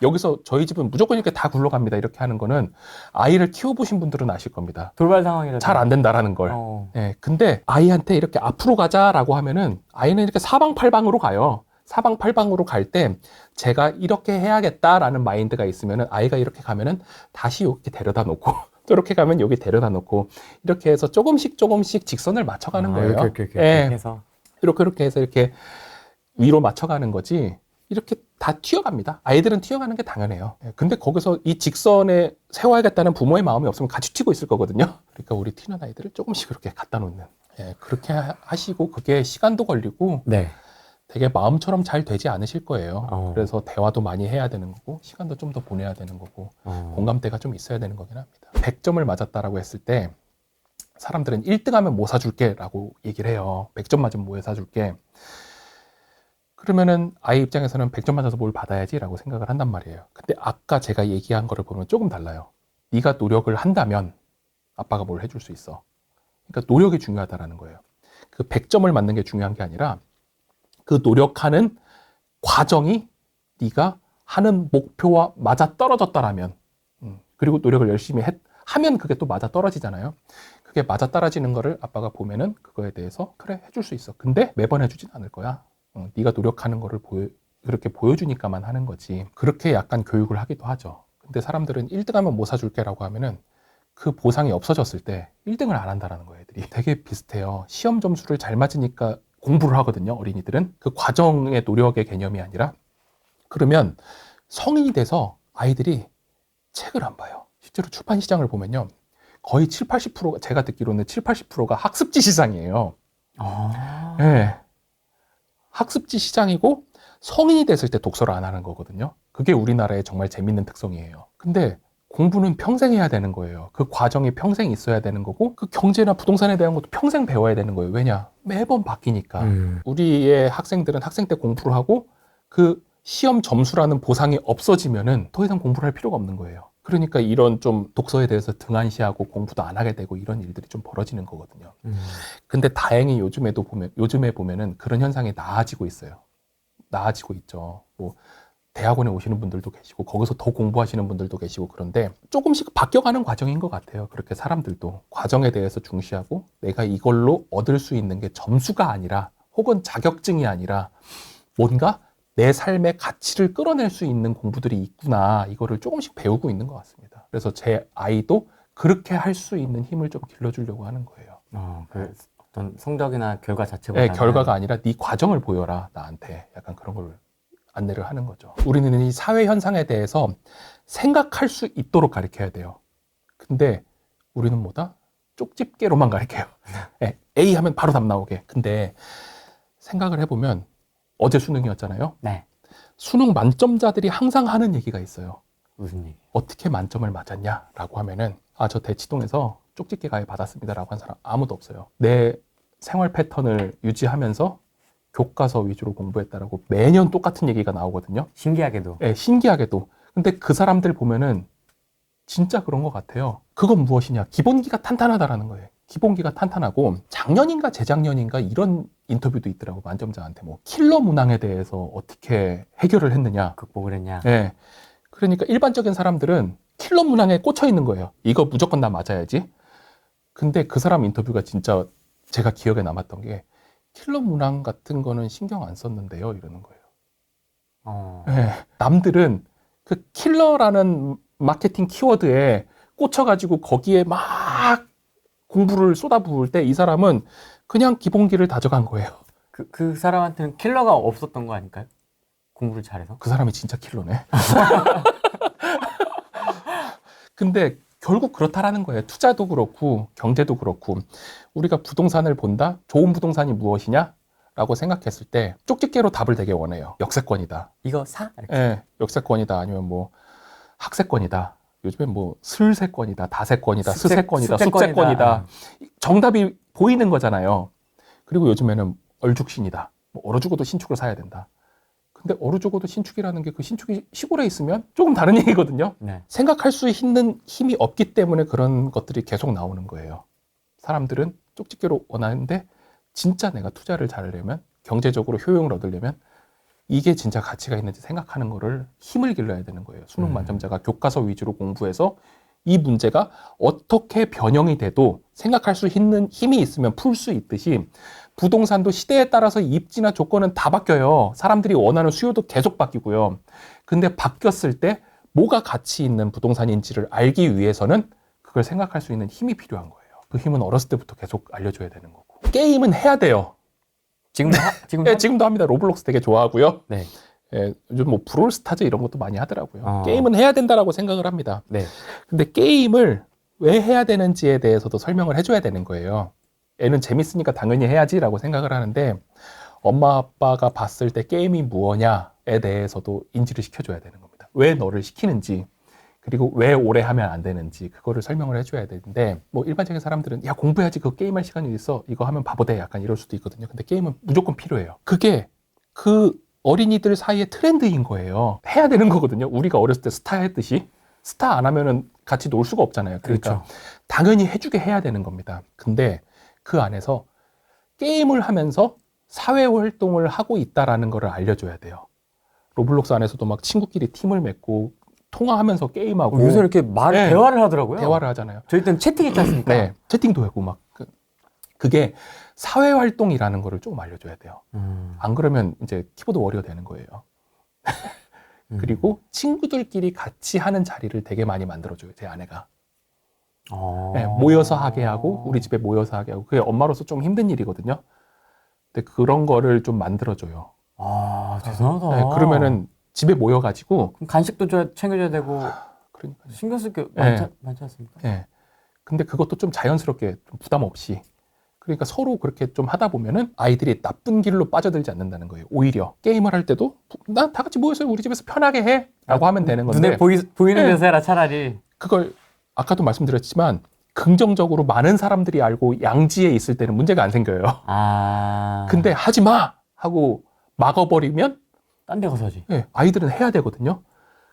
여기서 저희 집은 무조건 이렇게 다 굴러갑니다 이렇게 하는 거는 아이를 키워보신 분들은 아실 겁니다. 돌발 상황이라도 잘 안 된다라는 걸. 네, 근데 아이한테 이렇게 앞으로 가자라고 하면은 아이는 이렇게 사방팔방으로 가요. 사방팔방으로 갈 때 제가 이렇게 해야겠다라는 마인드가 있으면은 아이가 이렇게 가면은 다시 이렇게 데려다 놓고 또 이렇게 가면 여기 데려다 놓고 이렇게 해서 조금씩 직선을 맞춰가는 거예요. 이렇게 예, 해서 이렇게 해서 이렇게 위로 맞춰가는 거지. 이렇게 다 튀어갑니다. 아이들은 튀어가는 게 당연해요. 예, 근데 거기서 이 직선에 세워야겠다는 부모의 마음이 없으면 같이 튀고 있을 거거든요. 그러니까 우리 튀는 아이들을 조금씩 그렇게 갖다 놓는. 예, 그렇게 하시고 그게 시간도 걸리고 네. 되게 마음처럼 잘 되지 않으실 거예요. 그래서 대화도 많이 해야 되는 거고 시간도 좀 더 보내야 되는 거고 공감대가 좀 있어야 되는 거긴 합니다. 100점을 맞았다라고 했을 때 사람들은 1등하면 뭐 사줄게 라고 얘기를 해요. 100점 맞으면 뭐 사줄게. 그러면은 아이 입장에서는 100점 맞아서 뭘 받아야지 라고 생각을 한단 말이에요. 근데 아까 제가 얘기한 거를 보면 조금 달라요. 네가 노력을 한다면 아빠가 뭘 해줄 수 있어. 그러니까 노력이 중요하다라는 거예요. 그 100점을 맞는 게 중요한 게 아니라 그 노력하는 과정이 네가 하는 목표와 맞아 떨어졌다라면 그리고 노력을 열심히 하면 그게 또 맞아 떨어지잖아요. 그게 맞아 떨어지는 거를 아빠가 보면은 그거에 대해서 그래 해줄 수 있어. 근데 매번 해주진 않을 거야. 네가 노력하는 거를 그렇게 보여주니까만 하는 거지. 그렇게 약간 교육을 하기도 하죠. 근데 사람들은 1등하면 뭐 사줄게 라고 하면은 그 보상이 없어졌을 때 1등을 안 한다라는 거예요. 애들이 되게 비슷해요. 시험 점수를 잘 맞으니까 공부를 하거든요. 어린이들은 그 과정의 노력의 개념이 아니라. 그러면 성인이 돼서 아이들이 책을 안 봐요. 실제로 출판 시장을 보면요 거의 70, 80%가 제가 듣기로는 70, 80%가 학습지 시장이에요. 예. 학습지 시장이고 성인이 됐을 때 독서를 안 하는 거거든요. 그게 우리나라의 정말 재밌는 특성이에요. 근데 공부는 평생 해야 되는 거예요. 그 과정이 평생 있어야 되는 거고 그 경제나 부동산에 대한 것도 평생 배워야 되는 거예요. 왜냐? 매번 바뀌니까. 우리의 학생들은 학생 때 공부를 하고 그 시험 점수라는 보상이 없어지면은 더 이상 공부를 할 필요가 없는 거예요. 그러니까 이런 좀 독서에 대해서 등한시하고 공부도 안 하게 되고 이런 일들이 좀 벌어지는 거거든요. 근데 다행히 요즘에 보면은 그런 현상이 나아지고 있어요. 나아지고 있죠. 뭐 대학원에 오시는 분들도 계시고 거기서 더 공부하시는 분들도 계시고 그런데 조금씩 바뀌어가는 과정인 것 같아요. 그렇게 사람들도 과정에 대해서 중시하고 내가 이걸로 얻을 수 있는 게 점수가 아니라 혹은 자격증이 아니라 뭔가 내 삶의 가치를 끌어낼 수 있는 공부들이 있구나 이거를 조금씩 배우고 있는 것 같습니다. 그래서 제 아이도 그렇게 할 수 있는 힘을 좀 길러주려고 하는 거예요. 그 어떤 성적이나 결과 자체보다 네, 결과가 아니라 네 과정을 보여라 나한테 약간 그런 걸 안내를 하는 거죠. 우리는 이 사회 현상에 대해서 생각할 수 있도록 가르쳐야 돼요. 근데 우리는 뭐다? 쪽집게로만 가르쳐요. 네, A 하면 바로 답 나오게. 근데 생각을 해보면 어제 수능이었잖아요. 네. 수능 만점자들이 항상 하는 얘기가 있어요. 무슨 얘기? 어떻게 만점을 맞았냐라고 하면은 저 대치동에서 쪽집게 가위 받았습니다라고 한 사람 아무도 없어요. 내 생활 패턴을 유지하면서 교과서 위주로 공부했다라고 매년 똑같은 얘기가 나오거든요. 신기하게도. 네, 신기하게도. 근데 그 사람들 보면은 진짜 그런 것 같아요. 그건 무엇이냐? 기본기가 탄탄하다라는 거예요. 기본기가 탄탄하고 작년인가 재작년인가 이런 인터뷰도 있더라고 만점자한테 뭐 킬러 문항에 대해서 어떻게 해결을 했느냐, 극복을 했냐. 네. 그러니까 일반적인 사람들은 킬러 문항에 꽂혀 있는 거예요. 이거 무조건 나 맞아야지. 근데 그 사람 인터뷰가 진짜 제가 기억에 남았던 게 킬러 문항 같은 거는 신경 안 썼는데요. 이러는 거예요. 네. 남들은 그 킬러라는 마케팅 키워드에 꽂혀가지고 거기에 막 공부를 쏟아부을 때 이 사람은 그냥 기본기를 다져간 거예요. 그 사람한테는 킬러가 없었던 거 아닐까요? 공부를 잘해서? 그 사람이 진짜 킬러네. 근데 결국 그렇다라는 거예요. 투자도 그렇고 경제도 그렇고 우리가 부동산을 본다? 좋은 부동산이 무엇이냐? 라고 생각했을 때 쪽집게로 답을 되게 원해요. 역세권이다. 이거 사? 이렇게. 예, 역세권이다. 아니면 뭐 학세권이다. 요즘엔 뭐 슬세권이다. 다세권이다. 스세권이다. 숫세권이다. 정답이 보이는 거잖아요. 그리고 요즘에는 얼죽신이다. 뭐 얼어 죽어도 신축을 사야 된다. 근데 얼어 죽어도 신축이라는 게 그 신축이 시골에 있으면 조금 다른 얘기거든요. 네. 생각할 수 있는 힘이 없기 때문에 그런 것들이 계속 나오는 거예요. 사람들은 쪽집게로 원하는데 진짜 내가 투자를 잘하려면 경제적으로 효용을 얻으려면 이게 진짜 가치가 있는지 생각하는 거를 힘을 길러야 되는 거예요. 수능 만점자가 교과서 위주로 공부해서 이 문제가 어떻게 변형이 돼도 생각할 수 있는 힘이 있으면 풀 수 있듯이 부동산도 시대에 따라서 입지나 조건은 다 바뀌어요. 사람들이 원하는 수요도 계속 바뀌고요. 근데 바뀌었을 때 뭐가 가치 있는 부동산인지를 알기 위해서는 그걸 생각할 수 있는 힘이 필요한 거예요. 그 힘은 어렸을 때부터 계속 알려줘야 되는 거고. 게임은 해야 돼요. 지금도 네, 지금도 합니다. 로블록스 되게 좋아하고요. 네. 예, 요즘 뭐 브롤스타즈 이런 것도 많이 하더라고요. 어. 게임은 해야 된다라고 생각을 합니다. 네. 근데 게임을 왜 해야 되는지에 대해서도 설명을 해줘야 되는 거예요. 애는 재밌으니까 당연히 해야지라고 생각을 하는데 엄마 아빠가 봤을 때 게임이 무엇냐에 대해서도 인지를 시켜줘야 되는 겁니다. 왜 너를 시키는지 그리고 왜 오래 하면 안 되는지 그거를 설명을 해줘야 되는데 뭐 일반적인 사람들은 야 공부해야지 그거 게임할 시간이 있어 이거 하면 바보 돼 약간 이럴 수도 있거든요. 근데 게임은 무조건 필요해요. 그게 그 어린이들 사이의 트렌드인 거예요. 해야 되는 거거든요. 우리가 어렸을 때 스타 했듯이 스타 안 하면은 같이 놀 수가 없잖아요. 그러니까 그렇죠. 당연히 해주게 해야 되는 겁니다. 근데 그 안에서 게임을 하면서 사회 활동을 하고 있다라는 거를 알려줘야 돼요. 로블록스 안에서도 막 친구끼리 팀을 맺고 통화하면서 게임하고 요새 이렇게 네. 대화를 하더라고요. 대화를 하잖아요. 저희 때는 채팅 있지 않습니까? 네, 채팅도 하고 막 그게 사회 활동이라는 거를 조금 알려줘야 돼요. 안 그러면 이제 키보드 워리어 되는 거예요. 그리고 친구들끼리 같이 하는 자리를 되게 많이 만들어줘요. 제 아내가. 네, 모여서 하게 하고 우리 집에 모여서 하게 하고 그게 엄마로서 좀 힘든 일이거든요. 근데 그런 거를 좀 만들어줘요. 대단하다. 네, 그러면은 집에 모여가지고 그럼 간식도 챙겨줘야 되고 그러니까 신경 쓸 게 네. 많지 않습니까? 네. 근데 그것도 좀 자연스럽게 좀 부담 없이 그러니까 서로 그렇게 좀 하다 보면은 아이들이 나쁜 길로 빠져들지 않는다는 거예요. 오히려 게임을 할 때도 난 다 같이 모여서 우리 집에서 편하게 해 라고 하면 되는 건데 눈에 보이는 네. 데서 해라 차라리. 그걸 아까도 말씀드렸지만 긍정적으로 많은 사람들이 알고 양지에 있을 때는 문제가 안 생겨요. 근데 하지 마 하고 막아버리면 딴 데 가서 하지. 아이들은 해야 되거든요.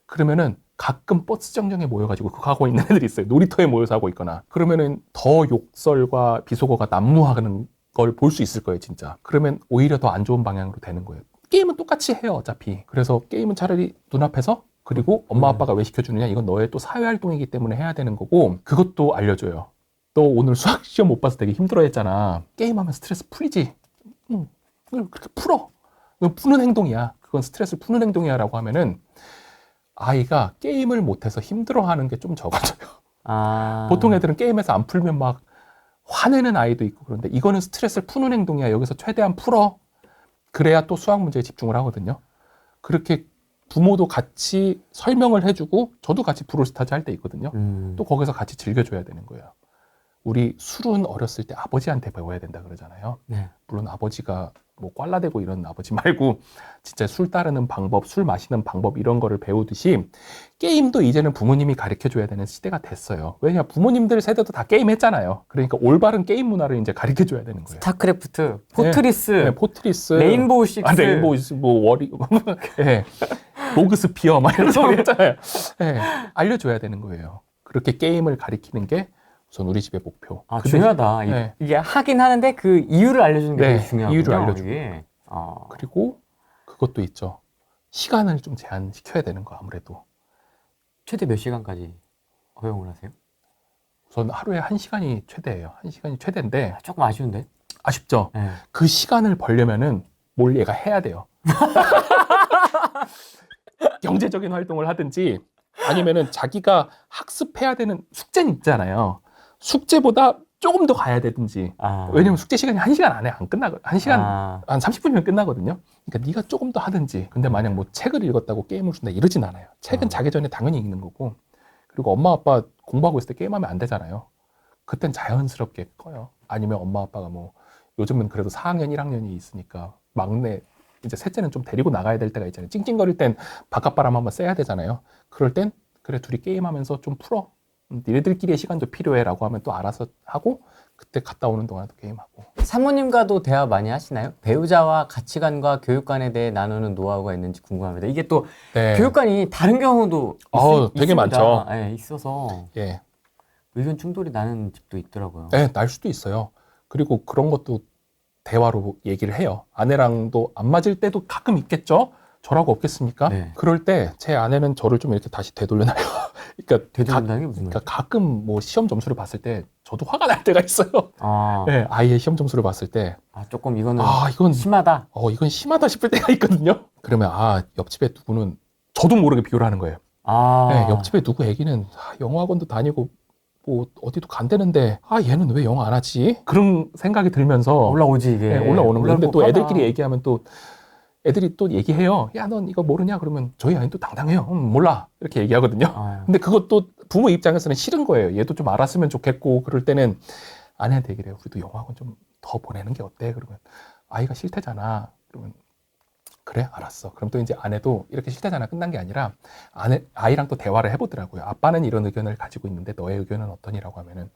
그러면은 가끔 버스 정류장에 모여가지고 그거 하고 있는 애들이 있어요. 놀이터에 모여서 하고 있거나. 그러면은 더 욕설과 비속어가 난무하는 걸 볼 수 있을 거예요, 진짜. 그러면 오히려 더 안 좋은 방향으로 되는 거예요. 게임은 똑같이 해요, 어차피. 그래서 게임은 차라리 눈앞에서 그리고 엄마 아빠가 왜 시켜주느냐? 이건 너의 또 사회활동이기 때문에 해야 되는 거고 그것도 알려줘요. 너 오늘 수학 시험 못 봐서 되게 힘들어했잖아. 게임하면 스트레스 풀리지. 그렇게 풀어. 이건 푸는 행동이야. 그건 스트레스를 푸는 행동이야 라고 하면은 아이가 게임을 못해서 힘들어하는 게 좀 적어져요. 보통 애들은 게임에서 안 풀면 막 화내는 아이도 있고 그런데 이거는 스트레스를 푸는 행동이야. 여기서 최대한 풀어. 그래야 또 수학 문제에 집중을 하거든요. 그렇게 부모도 같이 설명을 해주고 저도 같이 브롤스타즈 할 때 있거든요. 또 거기서 같이 즐겨줘야 되는 거예요. 우리 술은 어렸을 때 아버지한테 배워야 된다 그러잖아요. 네. 물론 아버지가 뭐 꽐라대고 이런 아버지 말고 진짜 술 따르는 방법, 술 마시는 방법 이런 거를 배우듯이 게임도 이제는 부모님이 가르쳐줘야 되는 시대가 됐어요. 왜냐 부모님들 세대도 다 게임했잖아요. 그러니까 올바른 게임 문화를 이제 가르쳐줘야 되는 거예요. 스타크래프트, 포트리스, 네, 포트리스, 레인보우 식스, 레인보우 뭐 워리, 네, 로그스피어 막 이런 소리 했잖아요. 네, 알려줘야 되는 거예요. 그렇게 게임을 가르치는 게 우선 우리 집의 목표. 중요하다. 네. 이게 하긴 하는데 그 이유를 알려주는 게 되게 중요하군요. 이유를 알려주고. 그리고 그것도 있죠. 시간을 좀 제한시켜야 되는 거 아무래도. 최대 몇 시간까지 허용을 하세요? 우선 하루에 1시간이 최대예요. 1시간이 최대인데 조금 아쉬운데? 아쉽죠. 네. 그 시간을 벌려면은 뭘 얘가 해야 돼요. 경제적인 활동을 하든지 아니면은 자기가 학습해야 되는 숙제는 있잖아요. 숙제보다 조금 더 가야 되든지. 왜냐면 숙제 시간이 1시간 안에 안 끝나거든요. 1시간 한 30분이면 끝나거든요. 그러니까 네가 조금 더 하든지. 근데 만약 뭐 책을 읽었다고 게임을 준다 이러진 않아요. 책은 자기 전에 당연히 읽는 거고. 그리고 엄마 아빠 공부하고 있을 때 게임하면 안 되잖아요. 그땐 자연스럽게 꺼요. 아니면 엄마 아빠가 뭐 요즘은 그래도 4학년 1학년이 있으니까 막내 이제 셋째는 좀 데리고 나가야 될 때가 있잖아요. 찡찡거릴 땐 바깥바람 한번 쐬야 되잖아요. 그럴 땐 그래 둘이 게임하면서 좀 풀어. 니네들끼리의 시간도 필요해라고 하면 또 알아서 하고 그때 갔다 오는 동안에도 게임하고. 사모님과도 대화 많이 하시나요? 배우자와 가치관과 교육관에 대해 나누는 노하우가 있는지 궁금합니다. 이게 또 교육관이 다른 경우도 되게 있습니다. 많죠. 네, 있어서 의견 충돌이 나는 집도 있더라고요. 네, 날 수도 있어요. 그리고 그런 것도 대화로 얘기를 해요. 아내랑도 안 맞을 때도 가끔 있겠죠? 저라고 없겠습니까? 네. 그럴 때 제 아내는 저를 좀 이렇게 다시 되돌려놔요. 그러니까 되돌린다는 게 무슨 말이에요? 가끔 뭐 시험 점수를 봤을 때 저도 화가 날 때가 있어요. 네, 아이의 시험 점수를 봤을 때 조금 이거는 이건 심하다. 이건 심하다 싶을 때가 있거든요. 그러면 옆집에 누구는 저도 모르게 비교를 하는 거예요. 네, 옆집에 누구 애기는 영어학원도 다니고 뭐 어디도 간대는데 얘는 왜 영어 안 하지? 그런 생각이 들면서 올라오지 이게. 올라오는 거예요. 근데 또 애들끼리 얘기하면 또 애들이 또 얘기해요. 야, 넌 이거 모르냐? 그러면 저희 아이는 또 당당해요. 몰라. 이렇게 얘기하거든요. 근데 그것도 부모 입장에서는 싫은 거예요. 얘도 좀 알았으면 좋겠고 그럴 때는 아내한테 얘기를 해요. 우리도 영어학원 좀 더 보내는 게 어때? 그러면 아이가 싫대잖아. 그러면 그래? 알았어. 그럼 또 이제 아내도 이렇게 싫대잖아. 끝난 게 아니라 아이랑 또 대화를 해보더라고요. 아빠는 이런 의견을 가지고 있는데 너의 의견은 어떠니라고 하면은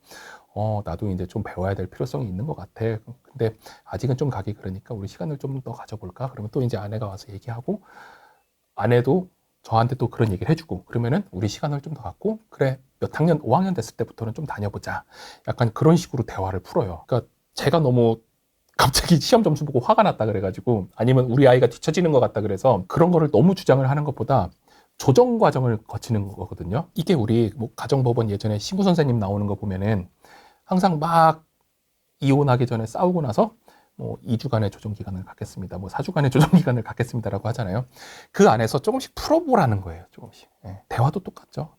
나도 이제 좀 배워야 될 필요성이 있는 것 같아. 근데 아직은 좀 가기 그러니까 우리 시간을 좀 더 가져볼까? 그러면 또 이제 아내가 와서 얘기하고 아내도 저한테 또 그런 얘기를 해주고 그러면은 우리 시간을 좀 더 갖고 그래 몇 학년 5학년 됐을 때부터는 좀 다녀보자. 약간 그런 식으로 대화를 풀어요. 그러니까 제가 너무 갑자기 시험 점수 보고 화가 났다 그래가지고 아니면 우리 아이가 뒤처지는 것 같다 그래서 그런 거를 너무 주장을 하는 것보다 조정 과정을 거치는 거거든요. 이게 우리 뭐 가정법원 예전에 신구 선생님 나오는 거 보면은 항상 막 이혼하기 전에 싸우고 나서 뭐 2주간의 조정 기간을 갖겠습니다. 뭐 4주간의 조정 기간을 갖겠습니다라고 하잖아요. 그 안에서 조금씩 풀어보라는 거예요. 조금씩. 대화도 똑같죠.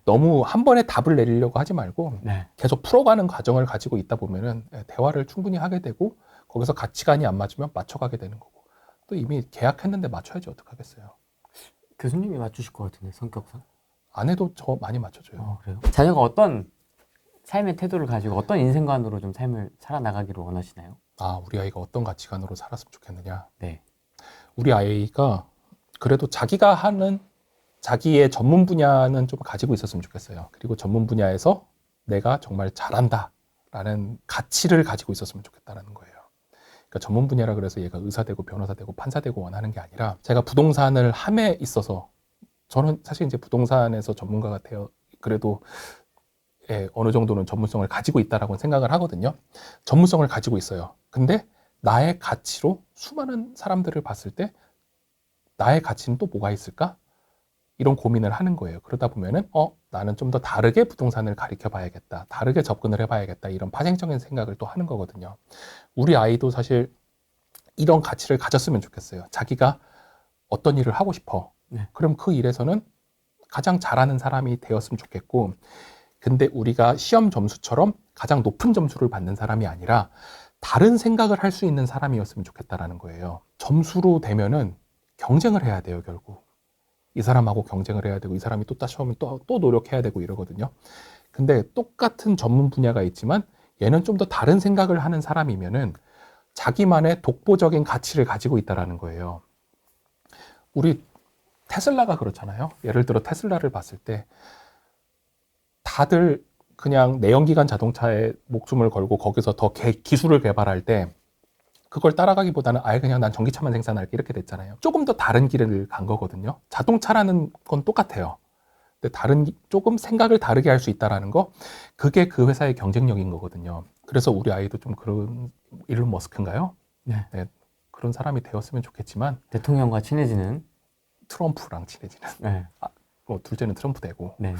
너무 한 번에 답을 내리려고 하지 말고 계속 풀어가는 과정을 가지고 있다 보면은 대화를 충분히 하게 되고 거기서 가치관이 안 맞으면 맞춰가게 되는 거고 또 이미 계약했는데 맞춰야지 어떡하겠어요. 교수님이 맞추실 것 같은데 성격상? 아내도 저 많이 맞춰줘요. 그래요? 자녀가 어떤 삶의 태도를 가지고 어떤 인생관으로 좀 삶을 살아나가기를 원하시나요? 우리 아이가 어떤 가치관으로 살았으면 좋겠느냐. 네. 우리 아이가 그래도 자기가 하는 자기의 전문 분야는 좀 가지고 있었으면 좋겠어요. 그리고 전문 분야에서 내가 정말 잘한다라는 가치를 가지고 있었으면 좋겠다는 거예요. 그러니까 전문 분야라 그래서 얘가 의사 되고 변호사 되고 판사 되고 원하는 게 아니라 제가 부동산을 함에 있어서 저는 사실 이제 부동산에서 전문가가 되어 그래도 어느 정도는 전문성을 가지고 있다라고 생각을 하거든요. 전문성을 가지고 있어요. 근데 나의 가치로 수많은 사람들을 봤을 때 나의 가치는 또 뭐가 있을까? 이런 고민을 하는 거예요. 그러다 보면은 나는 좀 더 다르게 부동산을 가리켜 봐야겠다. 다르게 접근을 해봐야겠다. 이런 파생적인 생각을 또 하는 거거든요. 우리 아이도 사실 이런 가치를 가졌으면 좋겠어요. 자기가 어떤 일을 하고 싶어. 네. 그럼 그 일에서는 가장 잘하는 사람이 되었으면 좋겠고, 근데 우리가 시험 점수처럼 가장 높은 점수를 받는 사람이 아니라 다른 생각을 할 수 있는 사람이었으면 좋겠다라는 거예요. 점수로 되면은 경쟁을 해야 돼요, 결국. 이 사람하고 경쟁을 해야 되고 이 사람이 또 시험을 또 노력해야 되고 이러거든요. 근데 똑같은 전문 분야가 있지만 얘는 좀 더 다른 생각을 하는 사람이면은 자기만의 독보적인 가치를 가지고 있다라는 거예요. 우리 테슬라가 그렇잖아요. 예를 들어 테슬라를 봤을 때 다들 그냥 내연기관 자동차에 목숨을 걸고 거기서 더 기술을 개발할 때 그걸 따라가기보다는 아예 그냥 난 전기차만 생산할게 이렇게 됐잖아요. 조금 더 다른 길을 간 거거든요. 자동차라는 건 똑같아요. 근데 조금 생각을 다르게 할 수 있다라는 거, 그게 그 회사의 경쟁력인 거거든요. 그래서 우리 아이도 좀 그런 일론 머스크인가요? 네. 네, 그런 사람이 되었으면 좋겠지만 대통령과 친해지는. 트럼프랑 친해지는. 네. 둘째는 트럼프 되고. 네.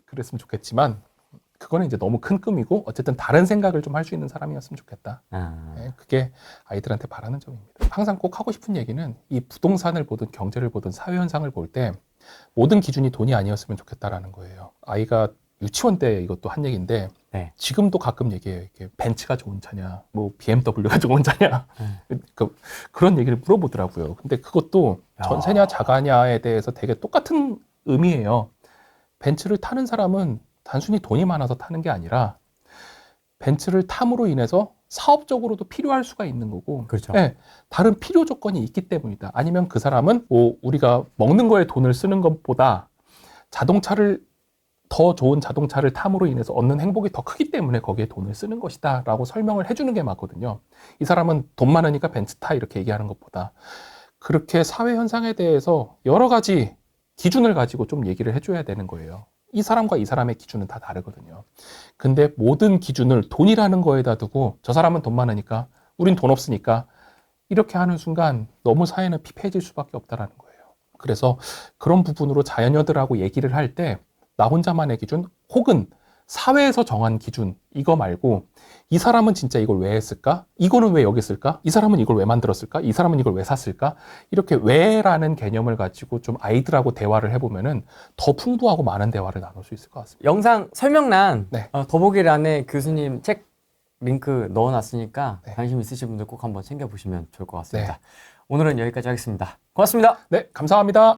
그랬으면 좋겠지만 그거는 이제 너무 큰 꿈이고 어쨌든 다른 생각을 좀 할 수 있는 사람이었으면 좋겠다. 네, 그게 아이들한테 바라는 점입니다. 항상 꼭 하고 싶은 얘기는 이 부동산을 보든 경제를 보든 사회 현상을 볼 때 모든 기준이 돈이 아니었으면 좋겠다라는 거예요. 아이가 유치원 때 이것도 한 얘기인데 네. 지금도 가끔 얘기해요. 이게 벤츠가 좋은 차냐, 뭐 BMW가 좋은 차냐, 그런 얘기를 물어보더라고요. 근데 그것도 전세냐 자가냐에 대해서 되게 똑같은 의미예요. 벤츠를 타는 사람은 단순히 돈이 많아서 타는 게 아니라 벤츠를 탐으로 인해서 사업적으로도 필요할 수가 있는 거고, 그렇죠. 네, 다른 필요 조건이 있기 때문이다. 아니면 그 사람은 우리가 먹는 거에 돈을 쓰는 것보다 더 좋은 자동차를 탐으로 인해서 얻는 행복이 더 크기 때문에 거기에 돈을 쓰는 것이다 라고 설명을 해주는 게 맞거든요. 이 사람은 돈 많으니까 벤츠 타 이렇게 얘기하는 것보다 그렇게 사회 현상에 대해서 여러 가지 기준을 가지고 좀 얘기를 해줘야 되는 거예요. 이 사람과 이 사람의 기준은 다 다르거든요. 근데 모든 기준을 돈이라는 거에다 두고 저 사람은 돈 많으니까 우린 돈 없으니까 이렇게 하는 순간 너무 사회는 피폐해질 수밖에 없다라는 거예요. 그래서 그런 부분으로 자녀들하고 얘기를 할 때 나 혼자만의 기준 혹은 사회에서 정한 기준 이거 말고 이 사람은 진짜 이걸 왜 했을까? 이거는 왜 여기 쓸까? 이 사람은 이걸 왜 만들었을까? 이 사람은 이걸 왜 샀을까? 이렇게 왜라는 개념을 가지고 좀 아이들하고 대화를 해보면은 더 풍부하고 많은 대화를 나눌 수 있을 것 같습니다. 영상 설명란 네. 더보기란에 교수님 책 링크 넣어놨으니까 네. 관심 있으신 분들 꼭 한번 챙겨보시면 좋을 것 같습니다. 네. 오늘은 여기까지 하겠습니다. 고맙습니다. 네, 감사합니다.